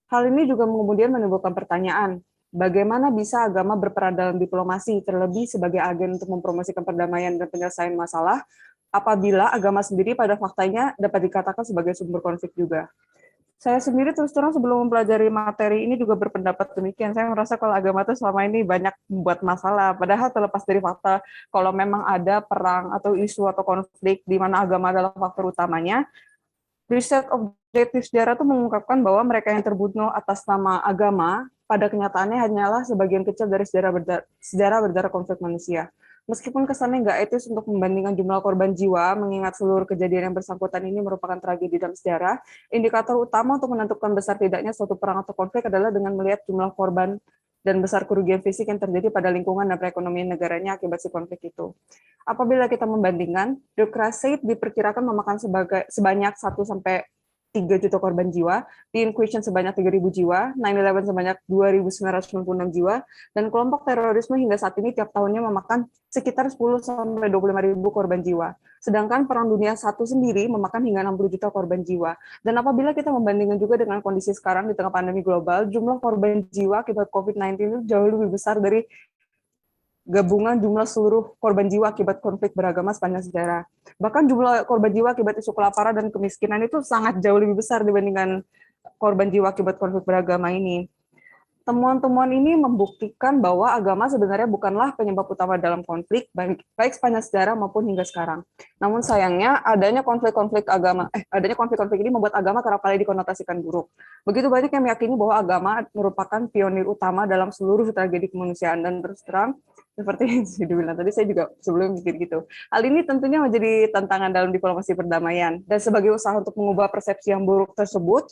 Hal ini juga kemudian menimbulkan pertanyaan, bagaimana bisa agama berperan dalam diplomasi, terlebih sebagai agen untuk mempromosikan perdamaian dan penyelesaian masalah, apabila agama sendiri pada faktanya dapat dikatakan sebagai sumber konflik juga. Saya sendiri terus terang sebelum mempelajari materi ini juga berpendapat demikian. Saya merasa kalau agama itu selama ini banyak membuat masalah, padahal terlepas dari fakta, kalau memang ada perang atau isu atau konflik di mana agama adalah faktor utamanya, riset objektif sejarah itu mengungkapkan bahwa mereka yang terbunuh atas nama agama pada kenyataannya hanyalah sebagian kecil dari sejarah berdarah konflik manusia. Meskipun kesannya nggak etis untuk membandingkan jumlah korban jiwa, mengingat seluruh kejadian yang bersangkutan ini merupakan tragedi dalam sejarah, indikator utama untuk menentukan besar tidaknya suatu perang atau konflik adalah dengan melihat jumlah korban dan besar kerugian fisik yang terjadi pada lingkungan dan perekonomian negaranya akibat si konflik itu. Apabila kita membandingkan, The Crusade diperkirakan memakan sebanyak 1-3 juta korban jiwa, The Inquisition sebanyak 3.000 jiwa, 9/11 sebanyak 2.996 jiwa, dan kelompok terorisme hingga saat ini tiap tahunnya memakan sekitar 10-25.000 korban jiwa. Sedangkan Perang Dunia I sendiri memakan hingga 60 juta korban jiwa. Dan apabila kita membandingkan juga dengan kondisi sekarang di tengah pandemi global, jumlah korban jiwa akibat COVID-19 itu jauh lebih besar dari gabungan jumlah seluruh korban jiwa akibat konflik beragama sepanjang sejarah. Bahkan jumlah korban jiwa akibat isu kelaparan dan kemiskinan itu sangat jauh lebih besar dibandingkan korban jiwa akibat konflik beragama ini. Temuan-temuan ini membuktikan bahwa agama sebenarnya bukanlah penyebab utama dalam konflik, baik sepanjang sejarah maupun hingga sekarang. Namun sayangnya adanya konflik-konflik ini membuat agama kerap kali dikonotasikan buruk. Begitu banyak yang meyakini bahwa agama merupakan pionir utama dalam seluruh tragedi kemanusiaan, dan terus terang seperti yang saya bilang tadi, saya juga sebelum mikir gitu. Hal ini tentunya menjadi tantangan dalam diplomasi perdamaian, dan sebagai usaha untuk mengubah persepsi yang buruk tersebut,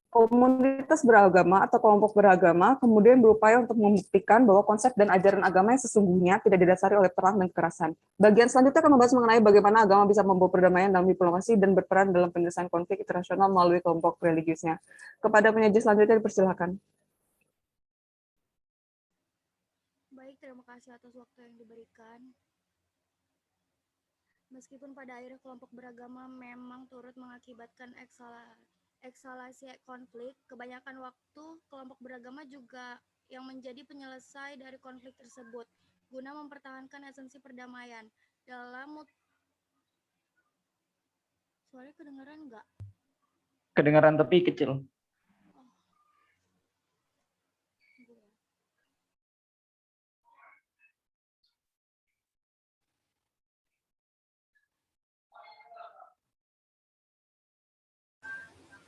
komunitas beragama atau kelompok beragama kemudian berupaya untuk membuktikan bahwa konsep dan ajaran agama yang sesungguhnya tidak didasari oleh perang dan kekerasan. Bagian selanjutnya akan membahas mengenai bagaimana agama bisa membawa perdamaian dalam diplomasi dan berperan dalam penyelesaian konflik internasional melalui kelompok religiusnya. Kepada penyaji selanjutnya dipersilakan. Baik, terima kasih atas waktu yang diberikan. Meskipun pada akhirnya kelompok beragama memang turut mengakibatkan eskalasi konflik, kebanyakan waktu kelompok beragama juga yang menjadi penyelesai dari konflik tersebut, guna mempertahankan esensi perdamaian. Suaranya kedengaran nggak? Kedengaran tapi kecil.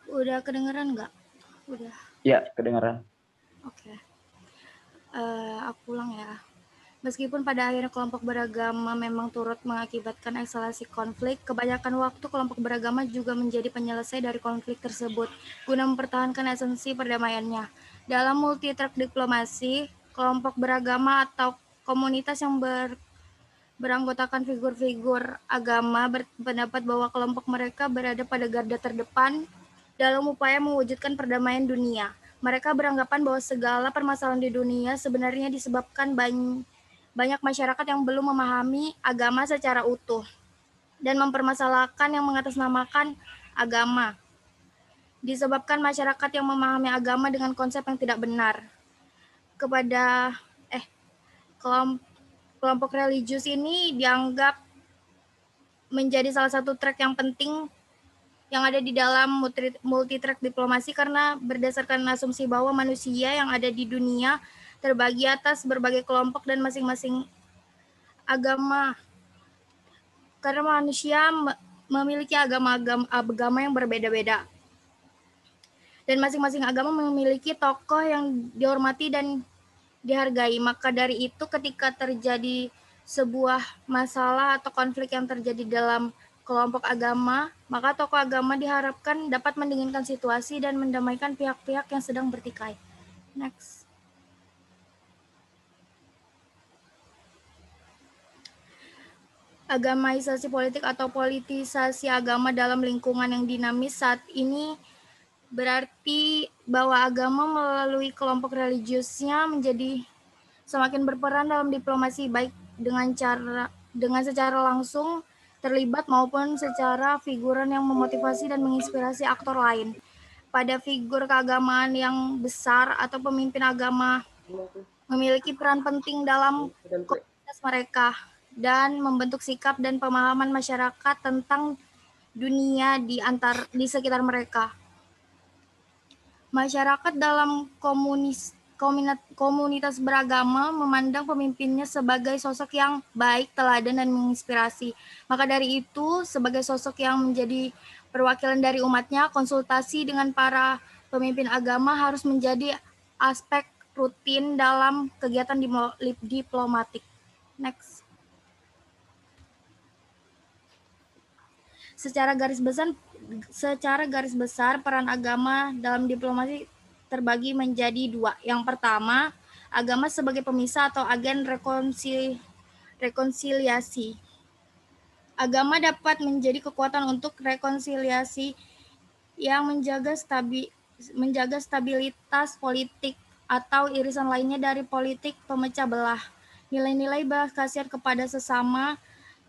Udah kedengaran nggak? Udah. Ya, kedengaran. Oke. Aku ulang ya. Meskipun pada akhirnya kelompok beragama memang turut mengakibatkan eskalasi konflik, kebanyakan waktu kelompok beragama juga menjadi penyelesai dari konflik tersebut, guna mempertahankan esensi perdamaiannya. Dalam multi-track diplomasi, kelompok beragama atau komunitas yang beranggotakan figur-figur agama berpendapat bahwa kelompok mereka berada pada garda terdepan dalam upaya mewujudkan perdamaian dunia. Mereka beranggapan bahwa segala permasalahan di dunia sebenarnya disebabkan banyak masyarakat yang belum memahami agama secara utuh dan mempermasalahkan yang mengatasnamakan agama. Disebabkan masyarakat yang memahami agama dengan konsep yang tidak benar. Kelompok religius ini dianggap menjadi salah satu track yang penting yang ada di dalam multi-track diplomasi, karena berdasarkan asumsi bahwa manusia yang ada di dunia terbagi atas berbagai kelompok dan masing-masing agama. Karena manusia memiliki agama yang berbeda-beda. Dan masing-masing agama memiliki tokoh yang dihormati dan dihargai. Maka dari itu ketika terjadi sebuah masalah atau konflik yang terjadi dalam kelompok agama, maka tokoh agama diharapkan dapat mendinginkan situasi dan mendamaikan pihak-pihak yang sedang bertikai. Next. Agamaisasi politik atau politisasi agama dalam lingkungan yang dinamis saat ini berarti bahwa agama melalui kelompok religiusnya menjadi semakin berperan dalam diplomasi, baik dengan secara langsung terlibat maupun secara figuran yang memotivasi dan menginspirasi aktor lain. Pada figur keagamaan yang besar atau pemimpin agama memiliki peran penting dalam komunitas mereka dan membentuk sikap dan pemahaman masyarakat tentang dunia di sekitar mereka. Masyarakat dalam komunitas beragama memandang pemimpinnya sebagai sosok yang baik, teladan, dan menginspirasi. Maka dari itu, sebagai sosok yang menjadi perwakilan dari umatnya, konsultasi dengan para pemimpin agama harus menjadi aspek rutin dalam kegiatan diplomatik. Next. Secara garis besar, peran agama dalam diplomasi terbagi menjadi dua. Yang pertama, agama sebagai pemisah atau agen rekonsiliasi. Agama dapat menjadi kekuatan untuk rekonsiliasi yang menjaga stabilitas politik atau irisan lainnya dari politik pemecah belah. Nilai-nilai belas kasihan kepada sesama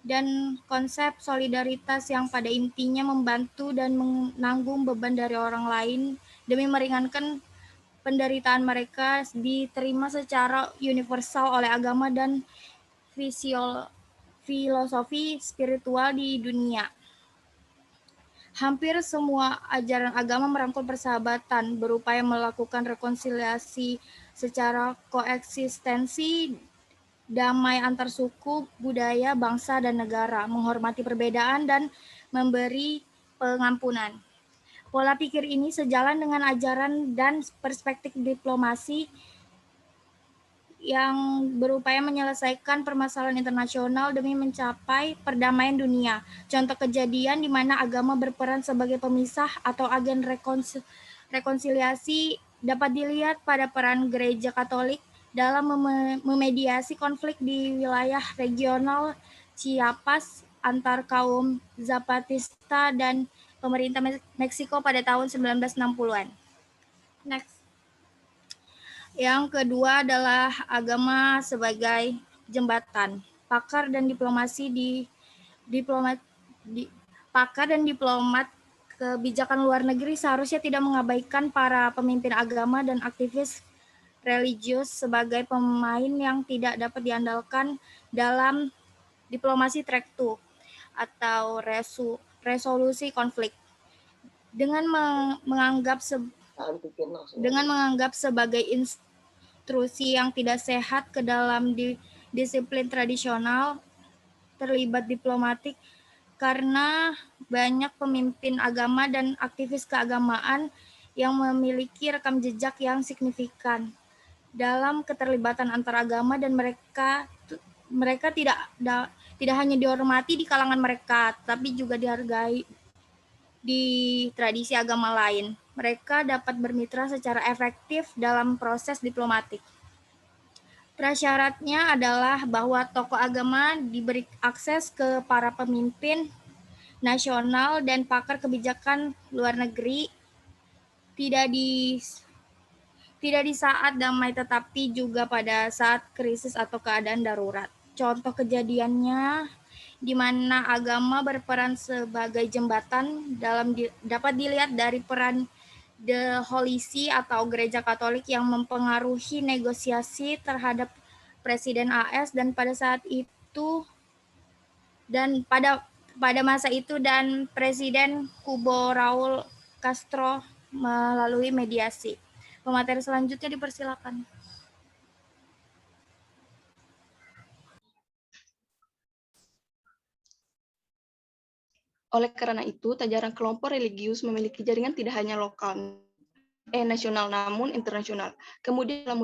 dan konsep solidaritas yang pada intinya membantu dan menanggung beban dari orang lain demi meringankan penderitaan mereka diterima secara universal oleh agama dan filosofi spiritual di dunia. Hampir semua ajaran agama merangkul persahabatan, berupaya melakukan rekonsiliasi secara koeksistensi damai antar suku, budaya, bangsa, dan negara, menghormati perbedaan, dan memberi pengampunan. Pola pikir ini sejalan dengan ajaran dan perspektif diplomasi yang berupaya menyelesaikan permasalahan internasional demi mencapai perdamaian dunia. Contoh kejadian di mana agama berperan sebagai pemisah atau agen rekonsiliasi dapat dilihat pada peran Gereja Katolik dalam memediasi konflik di wilayah regional Chiapas antar kaum Zapatista dan pemerintah Meksiko pada tahun 1960-an. Next. Yang kedua adalah agama sebagai jembatan. Pakar dan diplomat kebijakan luar negeri seharusnya tidak mengabaikan para pemimpin agama dan aktivis religius sebagai pemain yang tidak dapat diandalkan dalam diplomasi track 2 atau resolusi konflik. Dengan menganggap sebagai intrusi yang tidak sehat ke dalam disiplin tradisional terlibat diplomatik, karena banyak pemimpin agama dan aktivis keagamaan yang memiliki rekam jejak yang signifikan dalam keterlibatan antar agama, dan mereka tidak hanya dihormati di kalangan mereka, tapi juga dihargai di tradisi agama lain. Mereka dapat bermitra secara efektif dalam proses diplomatik. Prasyaratnya adalah bahwa tokoh agama diberi akses ke para pemimpin nasional dan pakar kebijakan luar negeri, tidak di saat damai tetapi juga pada saat krisis atau keadaan darurat. Contoh kejadiannya di mana agama berperan sebagai jembatan dapat dilihat dari peran The Holy See atau Gereja Katolik yang mempengaruhi negosiasi terhadap Presiden AS dan pada masa itu dan Presiden Hugo Raul Castro melalui mediasi. Pemateri selanjutnya dipersilakan. Oleh karena itu, tak jarang kelompok religius memiliki jaringan tidak hanya nasional namun internasional. Kemudian dalam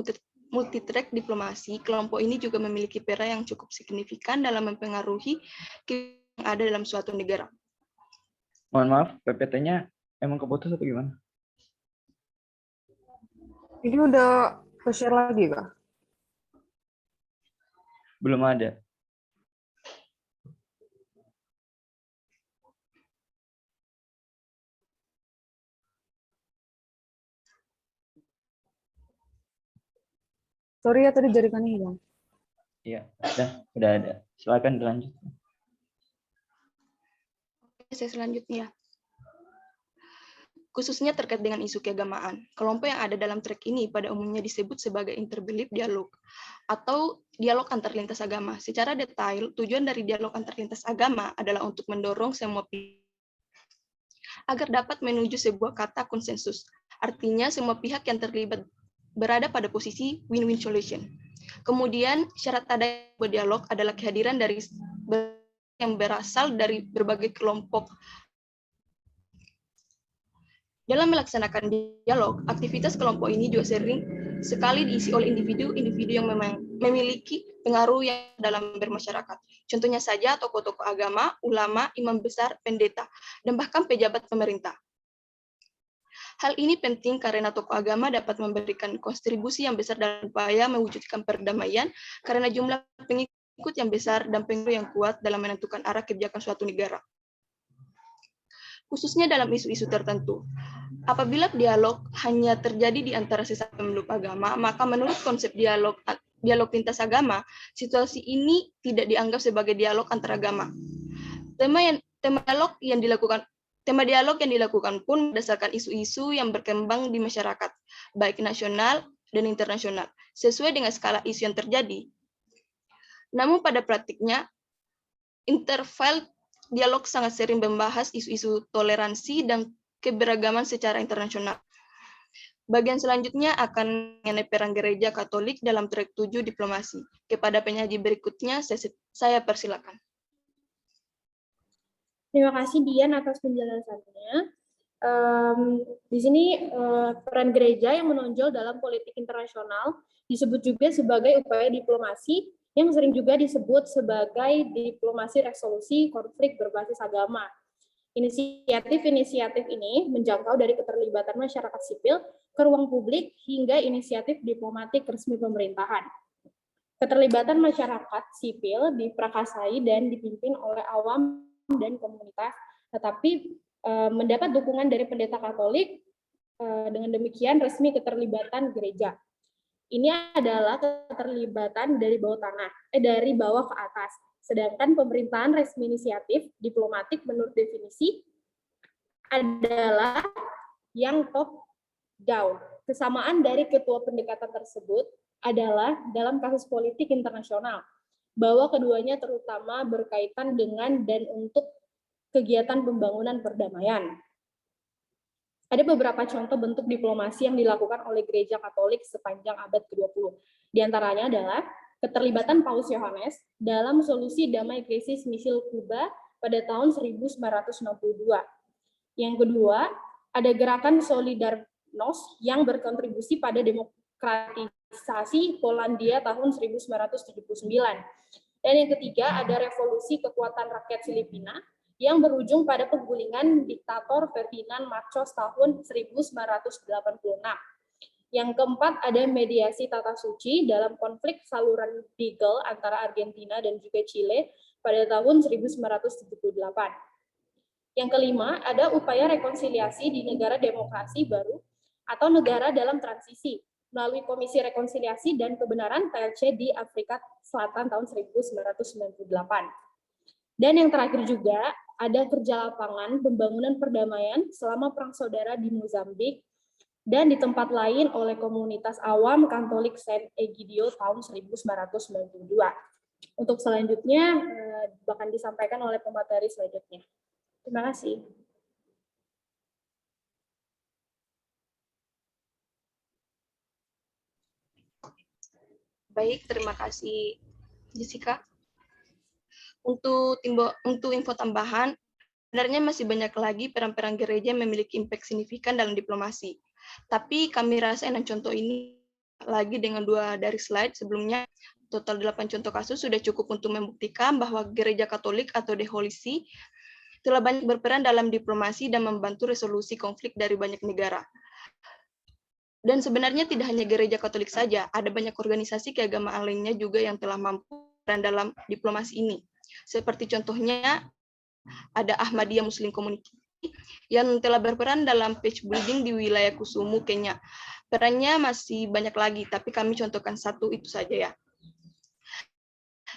multi-track diplomasi, kelompok ini juga memiliki peran yang cukup signifikan dalam mempengaruhi yang ada dalam suatu negara. Mohon maaf, PPT-nya emang keputus atau gimana? Ini udah share lagi, Kak? Belum ada. Sorry ya, tadi jaringannya hilang. Iya, udah ada. Silakan dilanjut. Saya selanjutnya. Khususnya terkait dengan isu keagamaan. Kelompok yang ada dalam track ini pada umumnya disebut sebagai interbelief dialog atau dialog antar lintas agama. Secara detail, tujuan dari dialog antar lintas agama adalah untuk mendorong semua pihak agar dapat menuju sebuah kata konsensus. Artinya semua pihak yang terlibat berada pada posisi win-win solution. Kemudian syarat adanya dialog adalah kehadiran dari yang berasal dari berbagai kelompok. Dalam melaksanakan dialog, aktivitas kelompok ini juga sering sekali diisi oleh individu-individu yang memang memiliki pengaruh yang dalam bermasyarakat. Contohnya saja tokoh-tokoh agama, ulama, imam besar, pendeta, dan bahkan pejabat pemerintah. Hal ini penting karena tokoh agama dapat memberikan kontribusi yang besar dalam upaya mewujudkan perdamaian karena jumlah pengikut yang besar dan pengaruh yang kuat dalam menentukan arah kebijakan suatu negara. Khususnya dalam isu-isu tertentu. Apabila dialog hanya terjadi di antara sesama pemeluk agama, maka menurut konsep dialog lintas agama, situasi ini tidak dianggap sebagai dialog antar agama. Tema dialog yang dilakukan pun berdasarkan isu-isu yang berkembang di masyarakat, baik nasional dan internasional, sesuai dengan skala isu yang terjadi. Namun pada praktiknya, interval dialog sangat sering membahas isu-isu toleransi dan keberagaman secara internasional. Bagian selanjutnya akan mengenai peran gereja Katolik dalam track 7 diplomasi. Kepada penyaji berikutnya, saya persilakan. Terima kasih Dian atas penjelasannya. Di sini peran gereja yang menonjol dalam politik internasional disebut juga sebagai upaya diplomasi yang sering juga disebut sebagai diplomasi resolusi konflik berbasis agama. Inisiatif-inisiatif ini menjangkau dari keterlibatan masyarakat sipil ke ruang publik hingga inisiatif diplomatik resmi pemerintahan. Keterlibatan masyarakat sipil diprakasai dan dipimpin oleh awam dan komunitas, tetapi mendapat dukungan dari pendeta Katolik. Dengan demikian resmi keterlibatan gereja. Ini adalah keterlibatan dari bawah ke atas. Sedangkan pemerintahan resmi inisiatif diplomatik menurut definisi adalah yang top down. Kesamaan dari ketua pendekatan tersebut adalah dalam kasus politik internasional, bahwa keduanya terutama berkaitan dengan dan untuk kegiatan pembangunan perdamaian. Ada beberapa contoh bentuk diplomasi yang dilakukan oleh Gereja Katolik sepanjang abad ke-20. Di antaranya adalah keterlibatan Paus Yohanes dalam solusi damai krisis misil Kuba pada tahun 1962. Yang kedua, ada gerakan Solidarność yang berkontribusi pada demokratisasi Polandia tahun 1979. Dan yang ketiga, ada revolusi kekuatan rakyat Filipina yang berujung pada penggulingan diktator Ferdinand Marcos tahun 1986. Yang keempat, ada mediasi tata suci dalam konflik saluran Beagle antara Argentina dan juga Chile pada tahun 1978. Yang kelima, ada upaya rekonsiliasi di negara demokrasi baru atau negara dalam transisi melalui Komisi Rekonsiliasi dan Kebenaran PLC di Afrika Selatan tahun 1998. Dan yang terakhir juga, ada kerja lapangan pembangunan perdamaian selama Perang Saudara di Mozambik dan di tempat lain oleh komunitas awam Katolik Saint Egidio tahun 1992. Untuk selanjutnya bahkan disampaikan oleh pemateri selanjutnya. Terima kasih. Baik, terima kasih Jessica. Untuk info tambahan, sebenarnya masih banyak lagi peran-peran gereja yang memiliki impact signifikan dalam diplomasi. Tapi kami rasa 6 contoh ini lagi dengan 2 dari slide sebelumnya, total 8 contoh kasus sudah cukup untuk membuktikan bahwa gereja Katolik atau The Holy See telah banyak berperan dalam diplomasi dan membantu resolusi konflik dari banyak negara. Dan sebenarnya tidak hanya gereja Katolik saja, ada banyak organisasi keagamaan lainnya juga yang telah mampu berperan dalam diplomasi ini. Seperti contohnya ada Ahmadiyah Muslim Community yang telah berperan dalam peace building di wilayah Kusumu, Kenya. Perannya masih banyak lagi, tapi kami contohkan satu itu saja ya.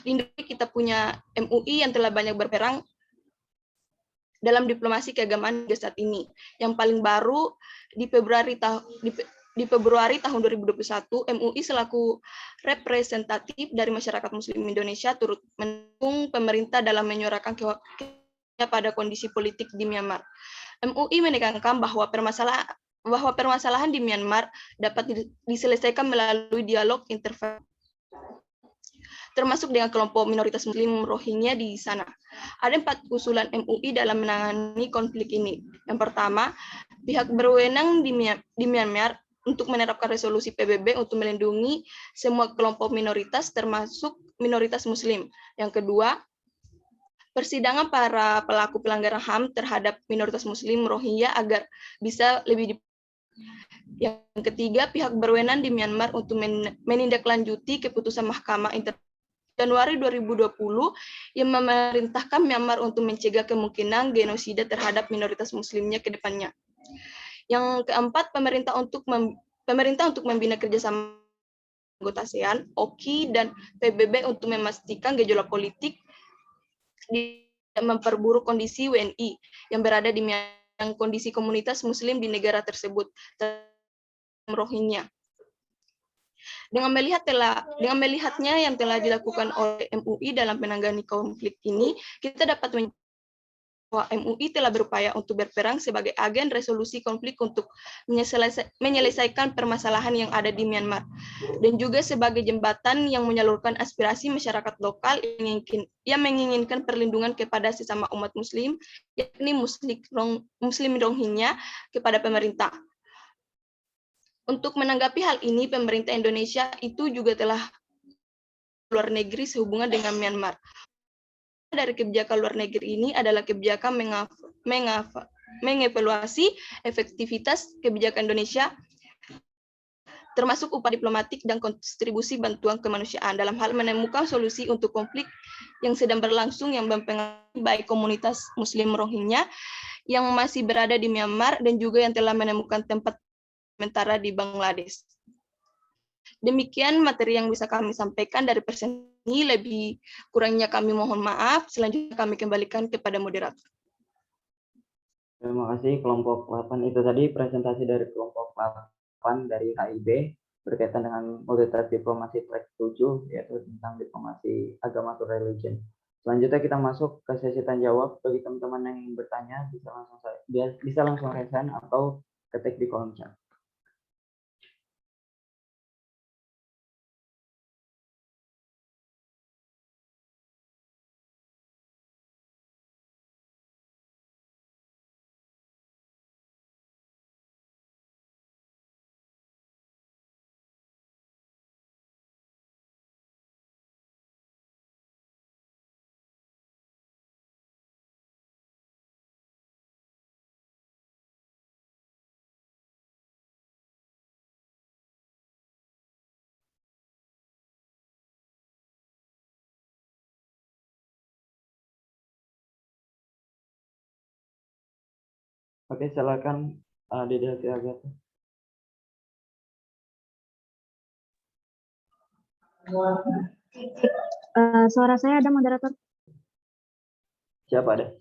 Di Indonesia kita punya MUI yang telah banyak berperan dalam diplomasi keagamaan hingga saat ini. Yang paling baru di Februari tahun 2021, MUI selaku representatif dari masyarakat Muslim Indonesia turut mendukung pemerintah dalam menyuarakan kekhawatiran pada kondisi politik di Myanmar. MUI menekankan bahwa permasalahan di Myanmar dapat diselesaikan melalui dialog intervensi, termasuk dengan kelompok minoritas Muslim Rohingya di sana. Ada 4 usulan MUI dalam menangani konflik ini. Yang pertama, pihak berwenang di Myanmar untuk menerapkan resolusi PBB untuk melindungi semua kelompok minoritas termasuk minoritas Muslim. Yang kedua, persidangan para pelaku pelanggaran HAM terhadap minoritas Muslim Rohingya agar bisa lebih Yang ketiga, pihak berwenang di Myanmar untuk menindaklanjuti keputusan Mahkamah Internasional Januari 2020 yang memerintahkan Myanmar untuk mencegah kemungkinan genosida terhadap minoritas Muslimnya ke depannya. Yang keempat, pemerintah untuk membina kerjasama anggota ASEAN, OKI, dan PBB untuk memastikan gejolak politik tidak memperburuk kondisi WNI yang berada di kondisi komunitas Muslim di negara tersebut, Rohingya. Dengan melihatnya yang telah dilakukan oleh MUI dalam menangani konflik ini, kita dapat bahwa MUI telah berupaya untuk berperan sebagai agen resolusi konflik untuk menyelesaikan permasalahan yang ada di Myanmar, dan juga sebagai jembatan yang menyalurkan aspirasi masyarakat lokal yang menginginkan perlindungan kepada sesama umat Muslim, yakni Muslim Rohingya, kepada pemerintah. Untuk menanggapi hal ini, pemerintah Indonesia itu juga telah luar negeri sehubungan dengan Myanmar. Dari kebijakan luar negeri ini adalah kebijakan mengevaluasi efektivitas kebijakan Indonesia, termasuk upaya diplomatik dan kontribusi bantuan kemanusiaan dalam hal menemukan solusi untuk konflik yang sedang berlangsung yang mempengaruhi baik komunitas Muslim Rohingya yang masih berada di Myanmar dan juga yang telah menemukan tempat sementara di Bangladesh. Demikian materi yang bisa kami sampaikan dari presentasi ini, lebih kurangnya kami mohon maaf. Selanjutnya kami kembalikan kepada moderator. Terima kasih kelompok 8. Itu tadi presentasi dari kelompok 8 dari HIB berkaitan dengan multitrack diplomasi track 7, yaitu tentang diplomasi agama atau religion. Selanjutnya kita masuk ke sesi tanya jawab. Bagi teman-teman yang ingin bertanya bisa langsung raise hand atau ketik di kolom chat. Oke, silakan Dede Hati Agatha. Suara saya ada, moderator? Siapa ada?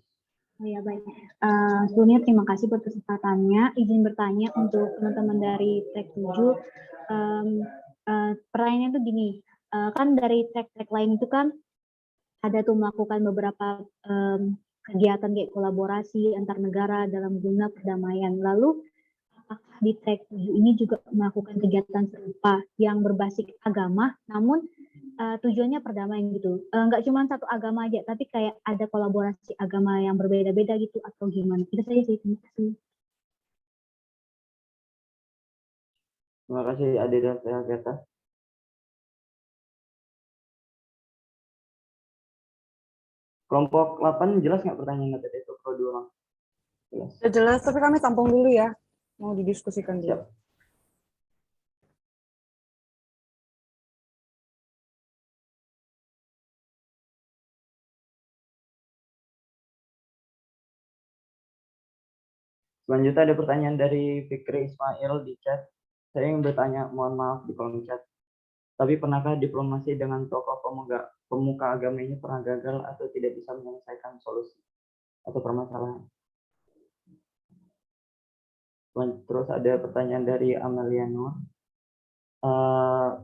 Oh ya, baik. Sebelumnya terima kasih buat kesempatannya. Izin bertanya untuk teman-teman dari track 7. Pertanyaannya tuh gini, kan dari track-track lain itu kan ada tuh melakukan beberapa kegiatan kayak kolaborasi antar negara dalam guna perdamaian. Lalu apakah di track 7 ini juga melakukan kegiatan serupa yang berbasis agama, namun tujuannya perdamaian gitu? Nggak cuma satu agama aja, tapi kayak ada kolaborasi agama yang berbeda-beda gitu atau gimana? Itu saja sih, terima kasih. Terima kasih Dede Hati Agatha. Kelompok 8 jelas nggak pertanyaannya tadi? Itu perlu diulang. Jelas. Ya, jelas, tapi kami tampung dulu ya. Mau didiskusikan dulu. Siap. Selanjutnya ada pertanyaan dari Fikri Ismail di chat. Saya ingin bertanya, mohon maaf di kolom chat. Tapi pernahkah diplomasi dengan tokoh pemuka agama ini pernah gagal atau tidak bisa menyelesaikan solusi atau permasalahan? Terus ada pertanyaan dari Amelia Nur.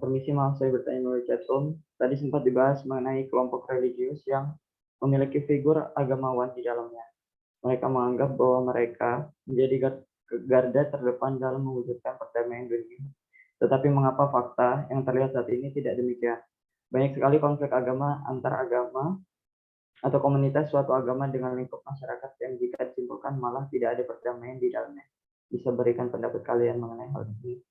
Permisi, maaf saya bertanya melalui chatroom. Tadi sempat dibahas mengenai kelompok religius yang memiliki figur agamawan di dalamnya. Mereka menganggap bahwa mereka menjadi garda terdepan dalam mewujudkan perdamaian dunia. Tetapi mengapa fakta yang terlihat saat ini tidak demikian? Banyak sekali konflik agama antar agama atau komunitas suatu agama dengan lingkup masyarakat yang jika disimpulkan malah tidak ada perdamaian di dalamnya. Bisa berikan pendapat kalian mengenai hal ini?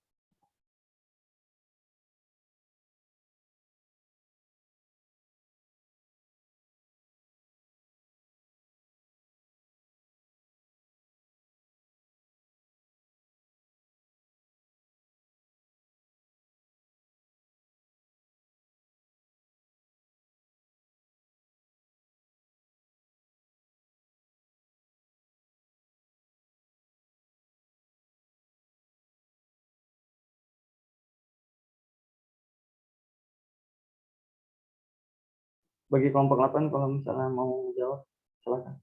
Bagi kelompok 8, kalau misalnya mau jawab, silakan.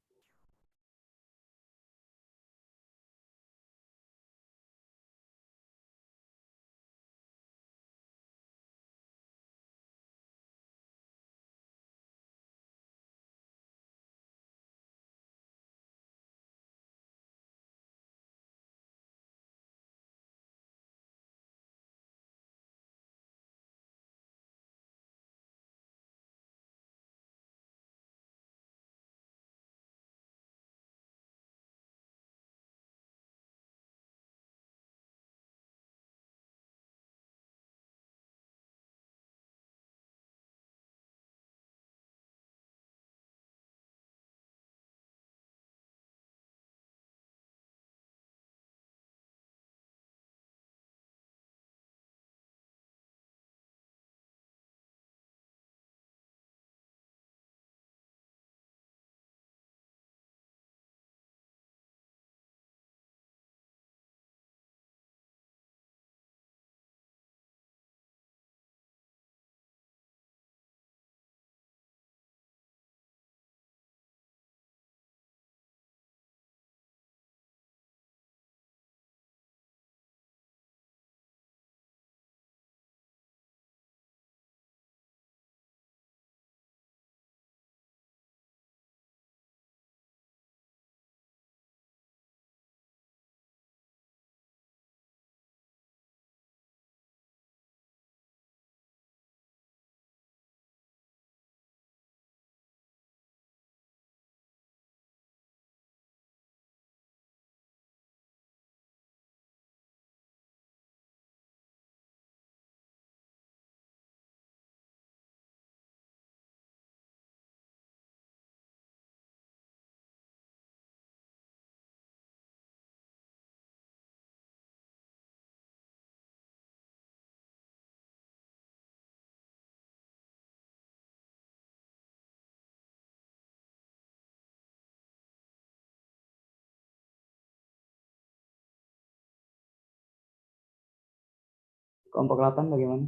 Kelompok 8 bagaimana?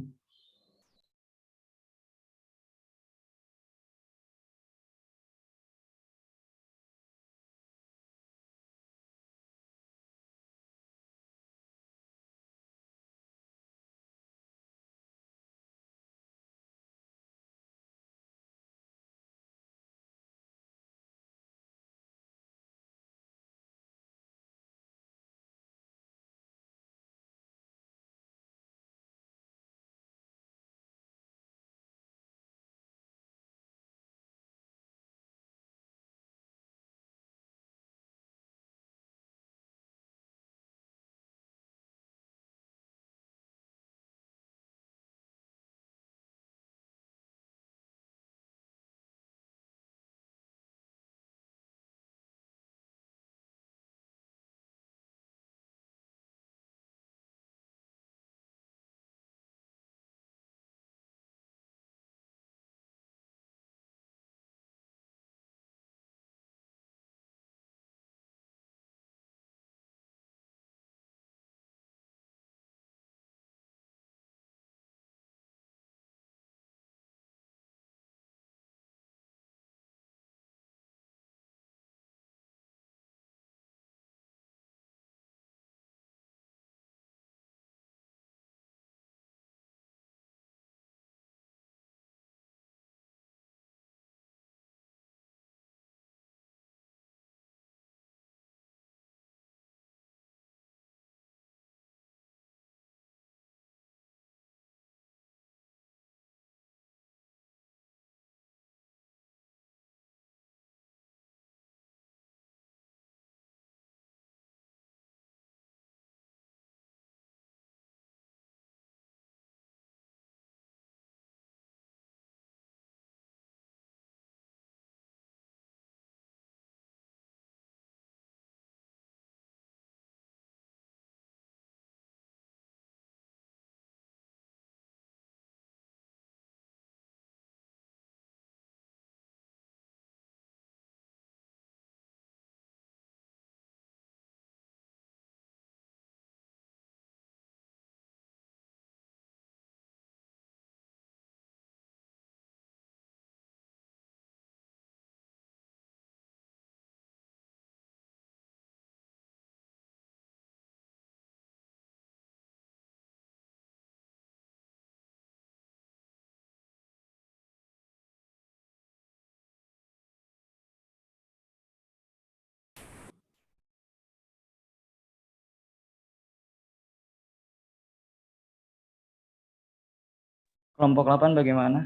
Kelompok 8 bagaimana?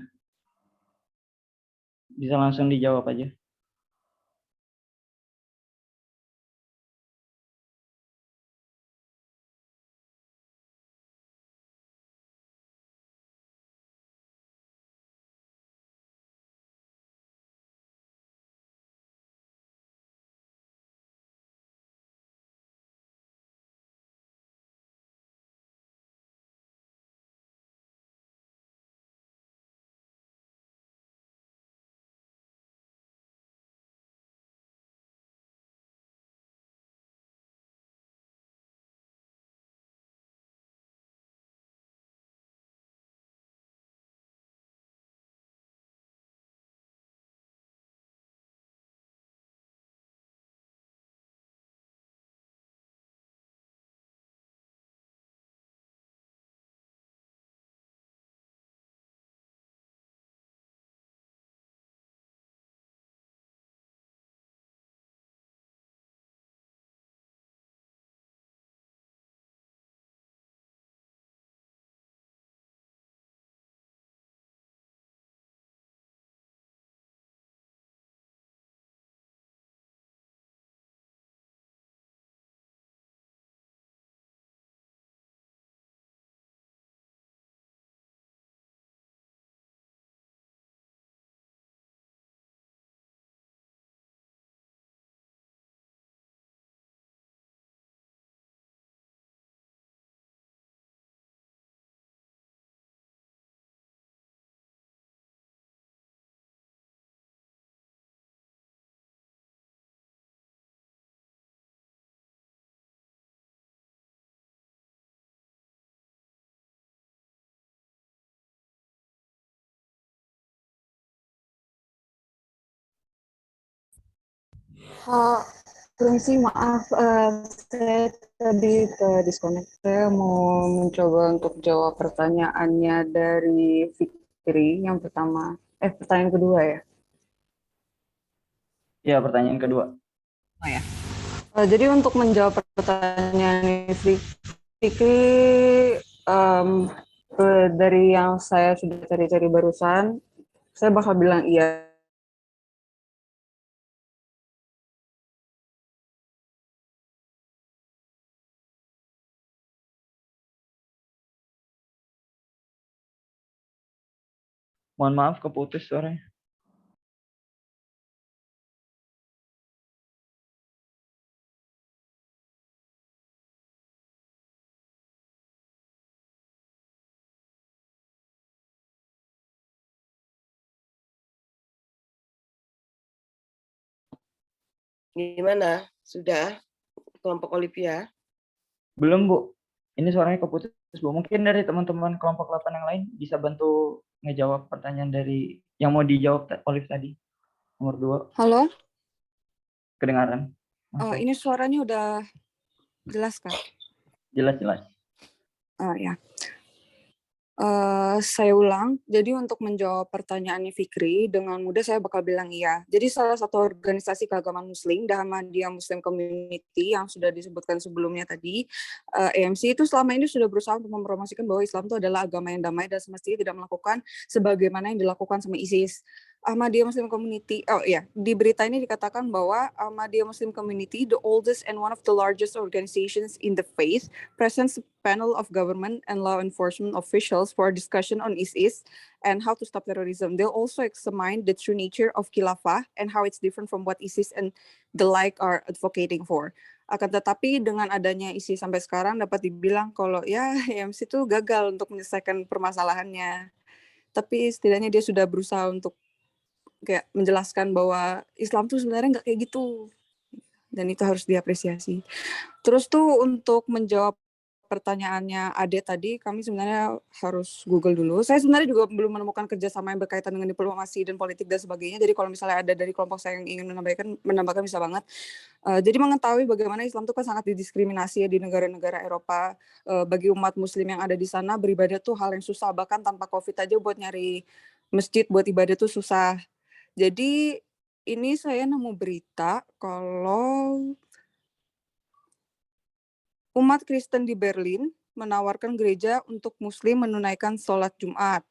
Bisa langsung dijawab aja. Permisi, maaf, saya tadi disconnect. Saya mau mencoba untuk jawab pertanyaannya dari Fikri yang pertama. Pertanyaan kedua ya. Ya, pertanyaan kedua. Oh ya. Jadi untuk menjawab pertanyaan Fikri, dari yang saya sudah cari-cari barusan, saya bakal bilang iya. Mohon maaf, keputus suaranya. Gimana? Sudah kelompok Olivia? Belum, Bu. Ini suaranya keputus, Bu. Mungkin dari teman-teman kelompok 8 yang lain bisa bantu ngejawab pertanyaan dari yang mau dijawab Olive tadi. Nomor 2. Halo? Kedengaran? Ini suaranya udah jelas kan? Jelas. Ya. Saya ulang, jadi untuk menjawab pertanyaannya Fikri, dengan mudah saya bakal bilang iya. Jadi salah satu organisasi keagamaan Muslim, Ahmadiyah Muslim Community yang sudah disebutkan sebelumnya tadi, AMC itu selama ini sudah berusaha untuk mempromosikan bahwa Islam itu adalah agama yang damai dan semestinya tidak melakukan sebagaimana yang dilakukan sama ISIS. Ahmadiyah Muslim Community, di berita ini dikatakan bahwa Ahmadiyah Muslim Community, the oldest and one of the largest organizations in the faith, presents a panel of government and law enforcement officials for a discussion on ISIS and how to stop terrorism. They'll also examine the true nature of khilafah and how it's different from what ISIS and the like are advocating for. Akan tetapi dengan adanya ISIS sampai sekarang dapat dibilang kalau ya AMC itu gagal untuk menyelesaikan permasalahannya. Tapi setidaknya dia sudah berusaha untuk kayak menjelaskan bahwa Islam tuh sebenarnya nggak kayak gitu. Dan itu harus diapresiasi. Terus tuh untuk menjawab pertanyaannya Ade tadi, kami sebenarnya harus Google dulu. Saya sebenarnya juga belum menemukan kerjasama yang berkaitan dengan diplomasi dan politik dan sebagainya. Jadi kalau misalnya ada dari kelompok saya yang ingin menambahkan bisa banget. Jadi mengetahui bagaimana Islam itu kan sangat didiskriminasi ya di negara-negara Eropa. Bagi umat Muslim yang ada di sana, beribadah tuh hal yang susah. Bahkan tanpa COVID aja buat nyari masjid, buat ibadah tuh susah. Jadi ini saya nemu berita kalau umat Kristen di Berlin menawarkan gereja untuk Muslim menunaikan sholat Jumat.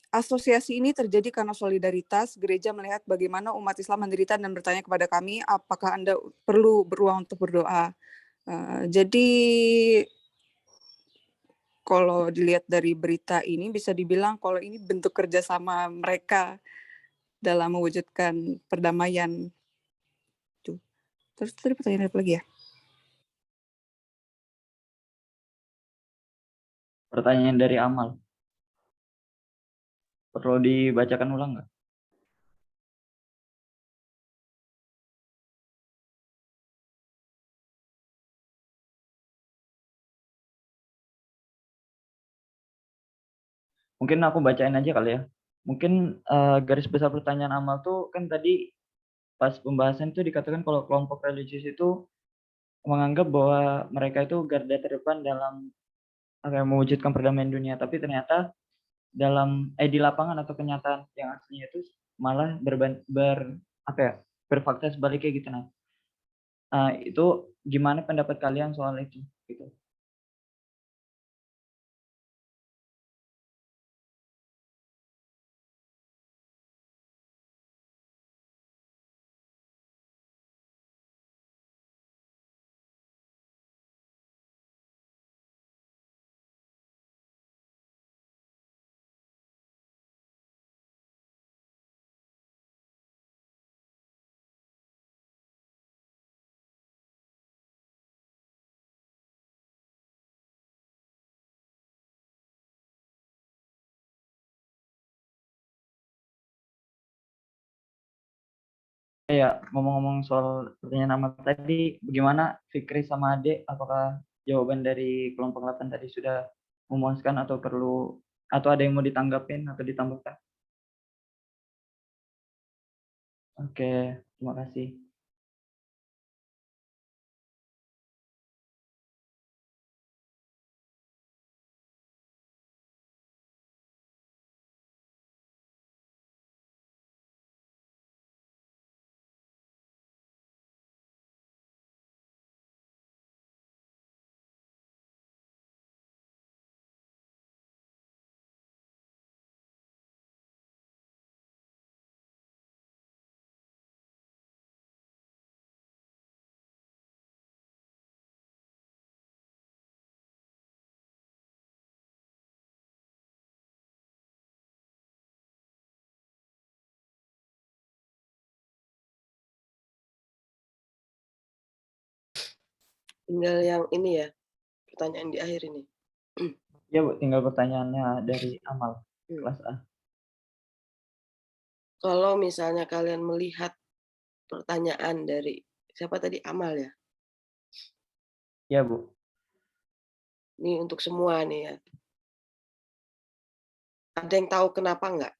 Asosiasi ini terjadi karena solidaritas gereja melihat bagaimana umat Islam menderita dan bertanya kepada kami, apakah Anda perlu beruang untuk berdoa. Jadi kalau dilihat dari berita ini bisa dibilang kalau ini bentuk kerjasama mereka dalam mewujudkan perdamaian. Tuh. Terus tadi pertanyaan apa lagi ya? Pertanyaan dari Amal. Perlu dibacakan ulang nggak? Mungkin aku bacain aja kali ya. Mungkin garis besar pertanyaan Amal tuh kan tadi pas pembahasan itu dikatakan kalau kelompok religius itu menganggap bahwa mereka itu garda terdepan dalam mewujudkan perdamaian dunia, tapi ternyata di lapangan atau kenyataan yang aslinya itu malah berfakta sebaliknya gitu. Itu gimana pendapat kalian soal itu gitu? Ya, ngomong-ngomong soal pertanyaan Amal tadi, bagaimana Fikri sama Ade, apakah jawaban dari kelompok 8 tadi sudah memuaskan atau ada yang mau ditanggapin atau ditambahkan? Oke. Terima kasih. Tinggal yang ini ya, pertanyaan di akhir ini. Ya Bu, tinggal pertanyaannya dari Amal, kelas A. Kalau misalnya kalian melihat pertanyaan dari siapa tadi, Amal ya? Ya Bu. Ini untuk semua nih ya. Ada yang tahu kenapa nggak?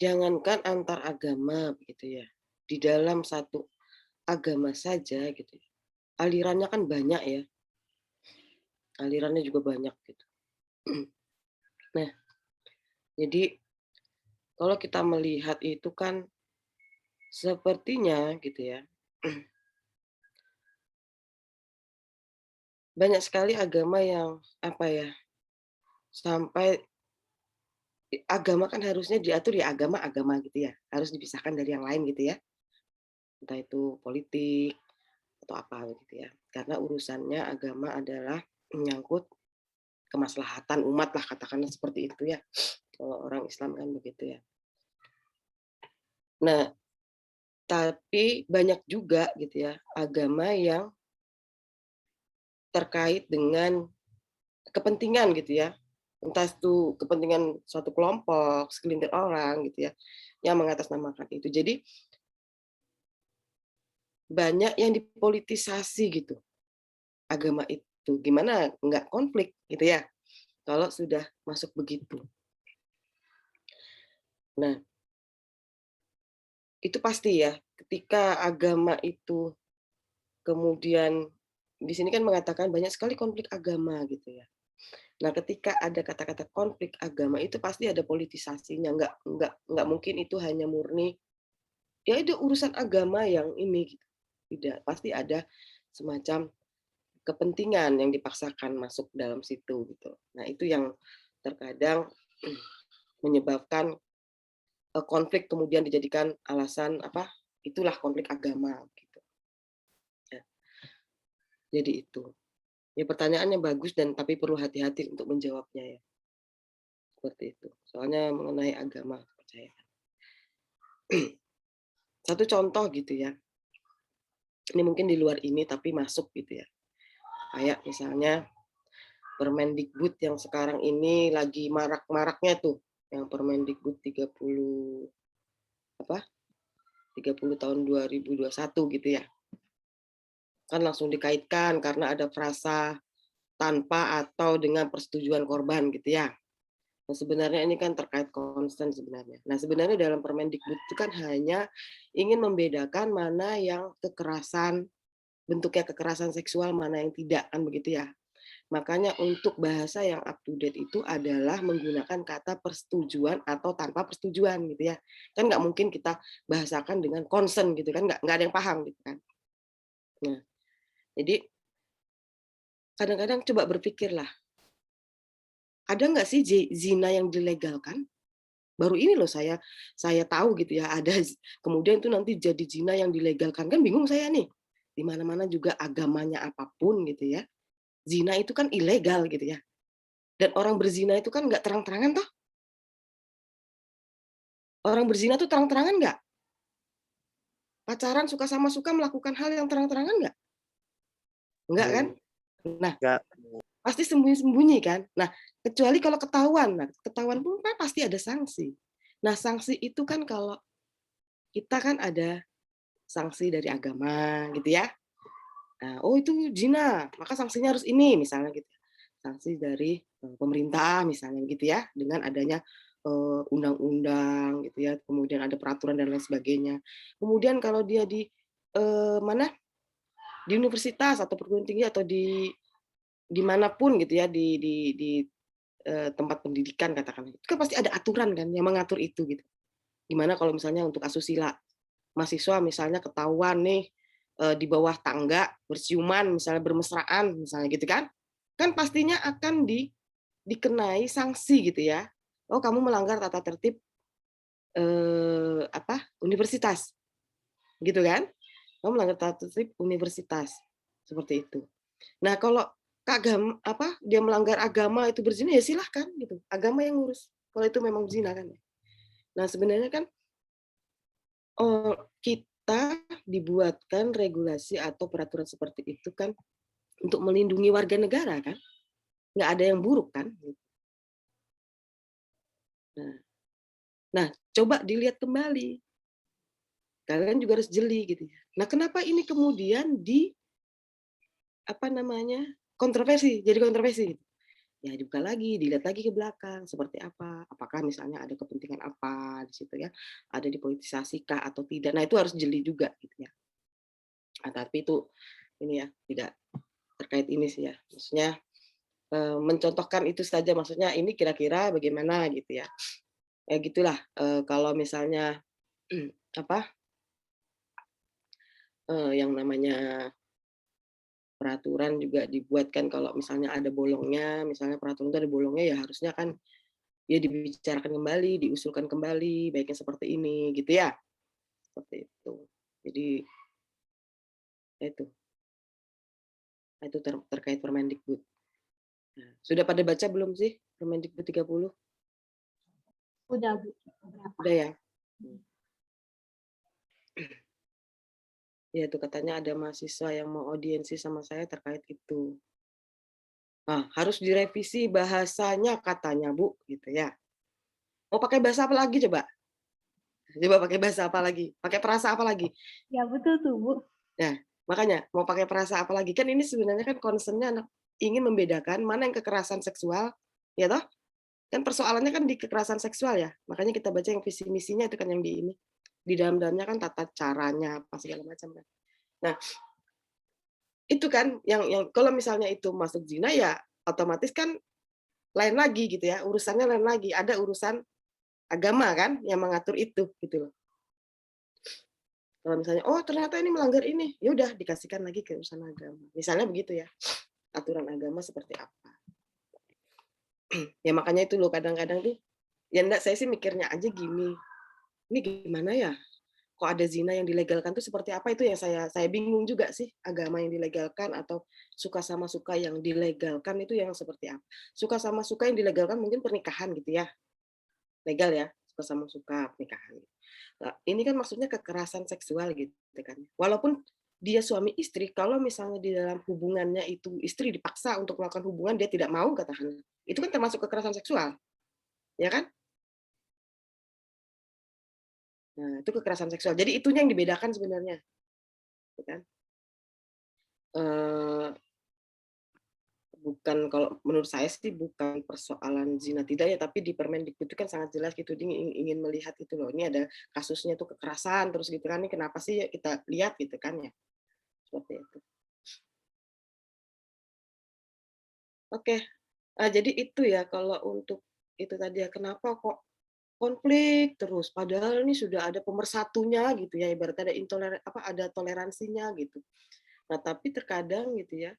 Jangankan antar agama begitu ya, di dalam satu agama saja gitu, alirannya kan banyak ya, alirannya juga banyak gitu. Nah, jadi kalau kita melihat itu kan sepertinya gitu ya, banyak sekali agama yang apa ya, sampai agama kan harusnya diatur ya agama-agama gitu ya, harus dipisahkan dari yang lain gitu ya. Entah itu politik atau apa gitu ya. Karena urusannya agama adalah menyangkut kemaslahatan umat lah, katakanlah seperti itu ya. Kalau orang Islam kan begitu ya. Nah, tapi banyak juga gitu ya agama yang terkait dengan kepentingan gitu ya. Entah itu kepentingan suatu kelompok, segelintir orang gitu ya, yang mengatasnamakan itu. Jadi banyak yang dipolitisasi gitu agama itu. Gimana nggak konflik gitu ya kalau sudah masuk begitu. Nah, itu pasti ya ketika agama itu kemudian di sini kan mengatakan banyak sekali konflik agama gitu ya. Nah, ketika ada kata-kata konflik agama itu pasti ada politisasinya, nggak mungkin itu hanya murni ya itu urusan agama yang ini gitu. Tidak, pasti ada semacam kepentingan yang dipaksakan masuk dalam situ gitu. Nah, itu yang terkadang menyebabkan konflik kemudian dijadikan alasan apa? Itulah konflik agama gitu. Ya. Jadi itu. Ya pertanyaannya bagus dan tapi perlu hati-hati untuk menjawabnya ya. Seperti itu. Soalnya mengenai agama percaya. Satu contoh gitu ya. Ini mungkin di luar ini tapi masuk gitu ya. Kayak misalnya Permendikbud yang sekarang ini lagi marak-maraknya tuh, yang Permendikbud 30 tahun 2021 gitu ya. Kan langsung dikaitkan karena ada frasa tanpa atau dengan persetujuan korban gitu ya. Nah, sebenarnya ini kan terkait konsen sebenarnya. Nah, sebenarnya dalam Permendikbud itu kan hanya ingin membedakan mana yang kekerasan, bentuknya kekerasan seksual, mana yang tidak, kan begitu ya. Makanya untuk bahasa yang up to date itu adalah menggunakan kata persetujuan atau tanpa persetujuan gitu ya. Kan nggak mungkin kita bahasakan dengan consent gitu kan, nggak ada yang paham gitu kan. Nah, jadi kadang-kadang coba berpikirlah, ada nggak sih zina yang dilegalkan? Baru ini loh saya tahu gitu ya, ada kemudian itu nanti jadi zina yang dilegalkan, kan bingung saya nih. Di mana-mana juga agamanya apapun gitu ya. Zina itu kan ilegal gitu ya. Dan orang berzina itu kan nggak terang-terangan toh. Orang berzina tuh terang-terangan nggak? Pacaran suka sama suka melakukan hal yang terang-terangan nggak? Enggak kan? Nah, pasti sembunyi-sembunyi kan? Nah, kecuali kalau ketahuan. Nah, ketahuan pun kan pasti ada sanksi. Nah, sanksi itu kan kalau kita kan ada sanksi dari agama gitu ya. Nah, oh itu zina, maka sanksinya harus ini misalnya gitu. Sanksi dari pemerintah misalnya gitu ya, dengan adanya undang-undang gitu ya, kemudian ada peraturan dan lain sebagainya. Kemudian kalau dia di mana di universitas atau perguruan tinggi atau di dimanapun gitu ya di tempat pendidikan katakanlah, itu kan pasti ada aturan kan yang mengatur itu gitu. Gimana kalau misalnya untuk asusila, mahasiswa misalnya ketahuan nih di bawah tangga berciuman misalnya bermesraan misalnya gitu kan pastinya akan dikenai sanksi gitu ya. Oh kamu melanggar tata tertib universitas gitu kan, kamu melanggar tata tertib universitas seperti itu. Nah kalau dia melanggar agama itu berzina ya silahkan gitu, agama yang ngurus kalau itu memang zina kan. Nah sebenarnya kan kita dibuatkan regulasi atau peraturan seperti itu kan untuk melindungi warga negara kan, nggak ada yang buruk kan. Nah coba dilihat kembali, kalian juga harus jeli gitu ya. Nah kenapa ini kemudian kontroversi, jadi kontroversi gitu. Ya dibuka lagi, dilihat lagi ke belakang seperti apa, apakah misalnya ada kepentingan apa di situ ya, ada dipolitisasi kah atau tidak. Nah itu harus jeli juga gitu ya. Nah, tapi itu ini ya tidak terkait ini sih ya, maksudnya mencontohkan itu saja, maksudnya ini kira-kira bagaimana gitu ya. Ya gitulah kalau misalnya yang namanya peraturan juga dibuatkan kalau misalnya ada bolongnya, misalnya peraturan itu ada bolongnya ya harusnya kan ya dibicarakan kembali, diusulkan kembali, baiknya seperti ini gitu ya. Seperti itu. Jadi itu terkait Permendikbud. Nah, sudah pada baca belum sih Permendikbud 30? Udah, Bu. Udah ya. Ya itu katanya ada mahasiswa yang mau audiensi sama saya terkait itu. Nah, harus direvisi bahasanya katanya Bu, gitu ya. Mau pakai bahasa apa lagi coba? Coba pakai bahasa apa lagi? Pakai perasa apa lagi? Ya betul tuh Bu. Nah, makanya mau pakai perasa apa lagi? Kan ini sebenarnya kan concern-nya ingin membedakan mana yang kekerasan seksual, ya toh? Kan persoalannya kan di kekerasan seksual ya. Makanya kita baca yang visi misinya itu kan yang di ini. Di dalamnya kan tata caranya apa segala macam kan. Nah, itu kan yang kalau misalnya itu masuk zina ya otomatis kan lain lagi gitu ya, urusannya lain lagi. Ada urusan agama kan yang mengatur itu gitu loh. Kalau misalnya oh ternyata ini melanggar ini, ya udah dikasihkan lagi ke urusan agama. Misalnya begitu ya. Aturan agama seperti apa. Ya makanya itu loh kadang-kadang tuh ya enggak, saya sih mikirnya aja gini. Ini gimana ya? Kok ada zina yang dilegalkan tuh seperti apa, itu yang saya bingung juga sih, agama yang dilegalkan atau suka sama suka yang dilegalkan itu yang seperti apa. Suka sama suka yang dilegalkan mungkin pernikahan gitu ya. Legal ya, suka sama suka pernikahan. Nah, ini kan maksudnya kekerasan seksual gitu kan. Walaupun dia suami istri, kalau misalnya di dalam hubungannya itu istri dipaksa untuk melakukan hubungan dia tidak mau katakan, itu kan termasuk kekerasan seksual. Ya kan? Nah, itu kekerasan seksual. Jadi itunya yang dibedakan sebenarnya. Kan? Bukan, kalau menurut saya sih bukan persoalan zina tidak ya, tapi di Permendikbud itu kan sangat jelas gitu, dia ingin melihat itu loh, ini ada kasusnya tuh kekerasan terus gitu kan, ini kenapa sih ya kita lihat gitu kan ya, seperti itu. Oke, jadi itu ya kalau untuk itu tadi ya, kenapa kok konflik terus, padahal ini sudah ada pemersatunya gitu ya, ibaratnya ada toleransinya gitu. Nah tapi terkadang gitu ya,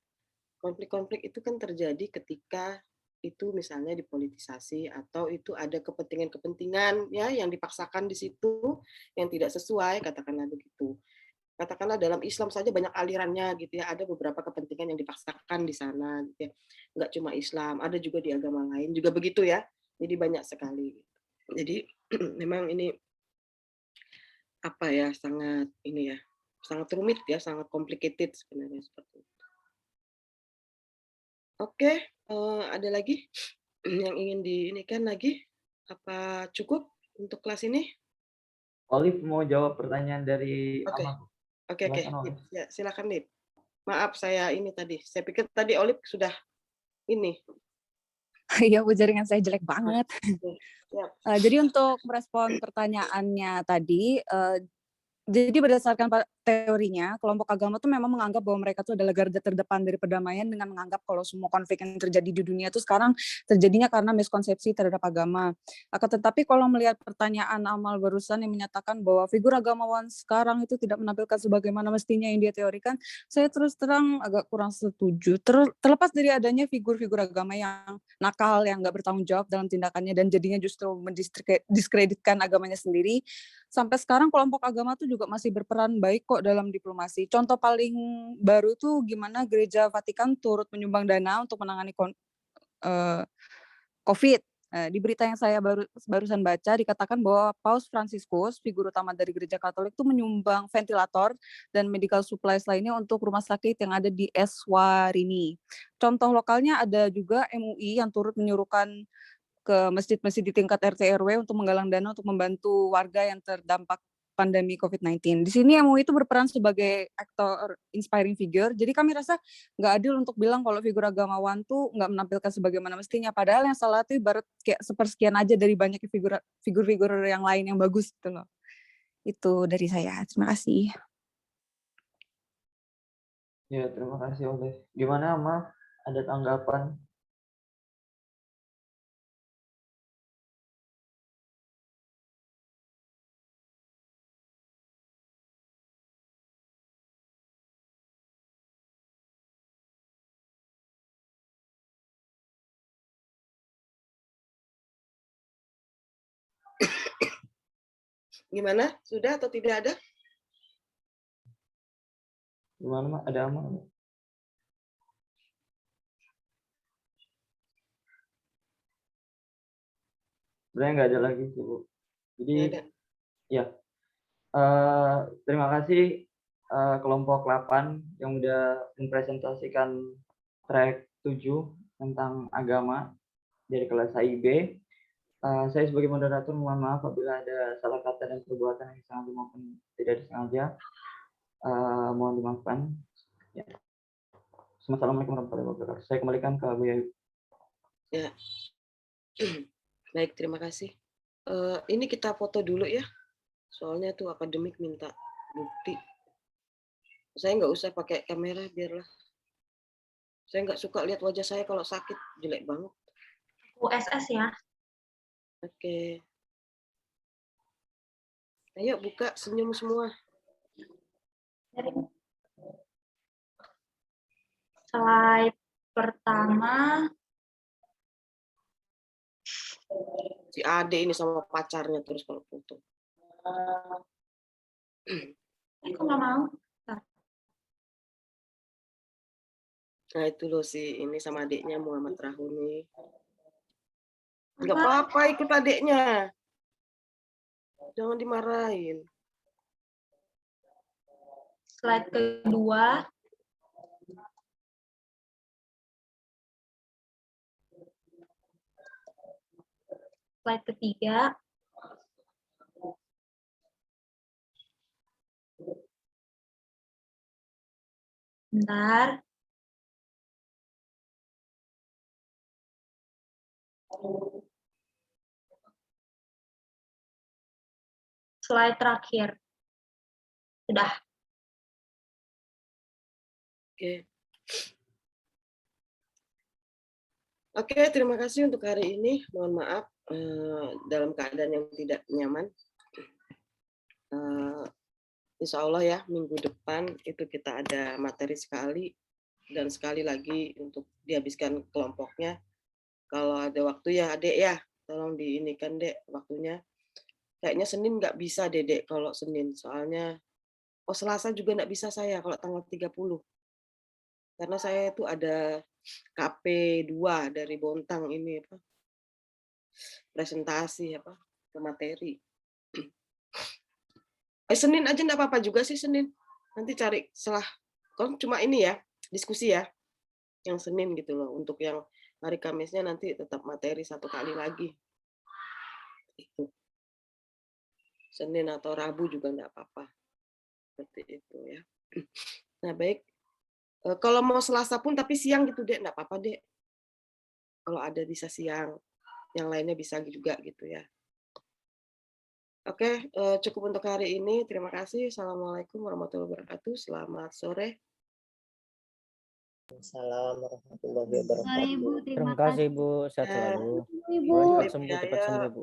konflik-konflik itu kan terjadi ketika itu misalnya dipolitisasi atau itu ada kepentingan-kepentingan ya yang dipaksakan di situ yang tidak sesuai, katakanlah begitu. Katakanlah dalam Islam saja banyak alirannya gitu ya, ada beberapa kepentingan yang dipaksakan di sana gitu ya. Enggak cuma Islam, ada juga di agama lain juga begitu ya. Jadi banyak sekali. Jadi memang ini apa ya, sangat ini ya, sangat rumit ya, sangat complicated sebenarnya seperti itu. Oke, ada lagi yang ingin diinikan lagi? Apa cukup? untuk kelas ini? Olive mau jawab pertanyaan dari Oke. Amal. Oke. Silakan, Olive. Ya, silakan, Nip. Maaf, saya ini tadi. Saya pikir tadi Olive sudah ini. Iya, Bu, jaringan saya jelek banget. Siap. Jadi untuk merespon pertanyaannya tadi, jadi berdasarkan teorinya, kelompok agama tuh memang menganggap bahwa mereka tuh adalah garda terdepan dari perdamaian dengan menganggap kalau semua konflik yang terjadi di dunia itu sekarang terjadinya karena miskonsepsi terhadap agama. Akan tetapi kalau melihat pertanyaan Amal barusan yang menyatakan bahwa figur agamawan sekarang itu tidak menampilkan sebagaimana mestinya yang dia teorikan, saya terus terang agak kurang setuju. Terlepas dari adanya figur-figur agama yang nakal, yang nggak bertanggung jawab dalam tindakannya dan jadinya justru mendiskreditkan agamanya sendiri, sampai sekarang kelompok agama tuh juga masih berperan baik kok dalam diplomasi. Contoh paling baru tuh gimana Gereja Vatikan turut menyumbang dana untuk menangani COVID. Di berita yang saya barusan baca dikatakan bahwa Paus Fransiskus, figur utama dari Gereja Katolik, itu menyumbang ventilator dan medical supplies lainnya untuk rumah sakit yang ada di Eswarini. Contoh lokalnya ada juga MUI yang turut menyuruhkan ke masjid-masjid di tingkat RT RW untuk menggalang dana untuk membantu warga yang terdampak pandemi COVID-19. Di sini MUI itu berperan sebagai aktor inspiring figure. Jadi kami rasa nggak adil untuk bilang kalau figur agamawan tuh nggak menampilkan sebagaimana mestinya. Padahal yang salah itu ibarat kayak sepersekian aja dari banyaknya figur-figur yang lain yang bagus gitu loh. Itu dari saya. Terima kasih. Ya, terima kasih Olive. Gimana Amal? Ada tanggapan? Gimana? Sudah atau tidak ada? Gimana, Mak? Ada Amal? Sebenarnya nggak ada lagi sih, Bu. Jadi, ya. Terima kasih kelompok 8 yang udah mempresentasikan track 7 tentang agama dari kelas HIB. Saya sebagai moderator mohon maaf apabila ada salah kata dan perbuatan yang disengaja maupun tidak disengaja. Mohon dimaafkan. Ya. Assalamualaikum warahmatullahi wabarakatuh. Saya kembalikan ke Bu Yayu. Ya. Baik, terima kasih. Ini kita foto dulu ya. Soalnya tuh akademik minta bukti. Saya nggak usah pakai kamera, biarlah. Saya nggak suka lihat wajah saya kalau sakit, jelek banget. USS ya. Oke. Ayo buka, senyum semua. Slide pertama. Si Ade ini sama pacarnya terus kalau foto. Aku nggak mau. Nah itu loh si ini sama adiknya Muhammad Rahuni. Nggak apa-apa ikut adiknya. Jangan dimarahin. Slide kedua. Slide ketiga. Bentar. Slide terakhir. Sudah. Oke. Oke, terima kasih untuk hari ini. Mohon maaf dalam keadaan yang tidak nyaman. Insya Allah ya minggu depan itu kita ada materi sekali dan sekali lagi untuk dihabiskan kelompoknya. Kalau ada waktu ya Adek ya, tolong diinikan Dek waktunya. Kayaknya Senin nggak bisa Dedek kalau Senin, soalnya Selasa juga nggak bisa saya kalau tanggal 30. Karena saya itu ada KP2 dari Bontang ini apa? Presentasi apa? Ke materi. Senin aja nggak apa-apa juga sih Senin. Nanti cari setelah kalau cuma ini ya, diskusi ya. Yang Senin gitu loh. Untuk yang hari Kamisnya nanti tetap materi 1 kali lagi. Itu. Senin atau Rabu juga enggak apa-apa. Seperti itu ya. Nah, baik. Kalau mau Selasa pun tapi siang gitu, Dek, enggak apa-apa, Dek. Kalau ada bisa siang, yang lainnya bisa juga gitu ya. Oke, cukup untuk hari ini. Terima kasih. Assalamualaikum warahmatullahi wabarakatuh. Selamat sore. Assalamualaikum warahmatullahi wabarakatuh. Terima kasih, Bu. Sehat selalu. Ibu. Cepat sembuh, Ya. Bu.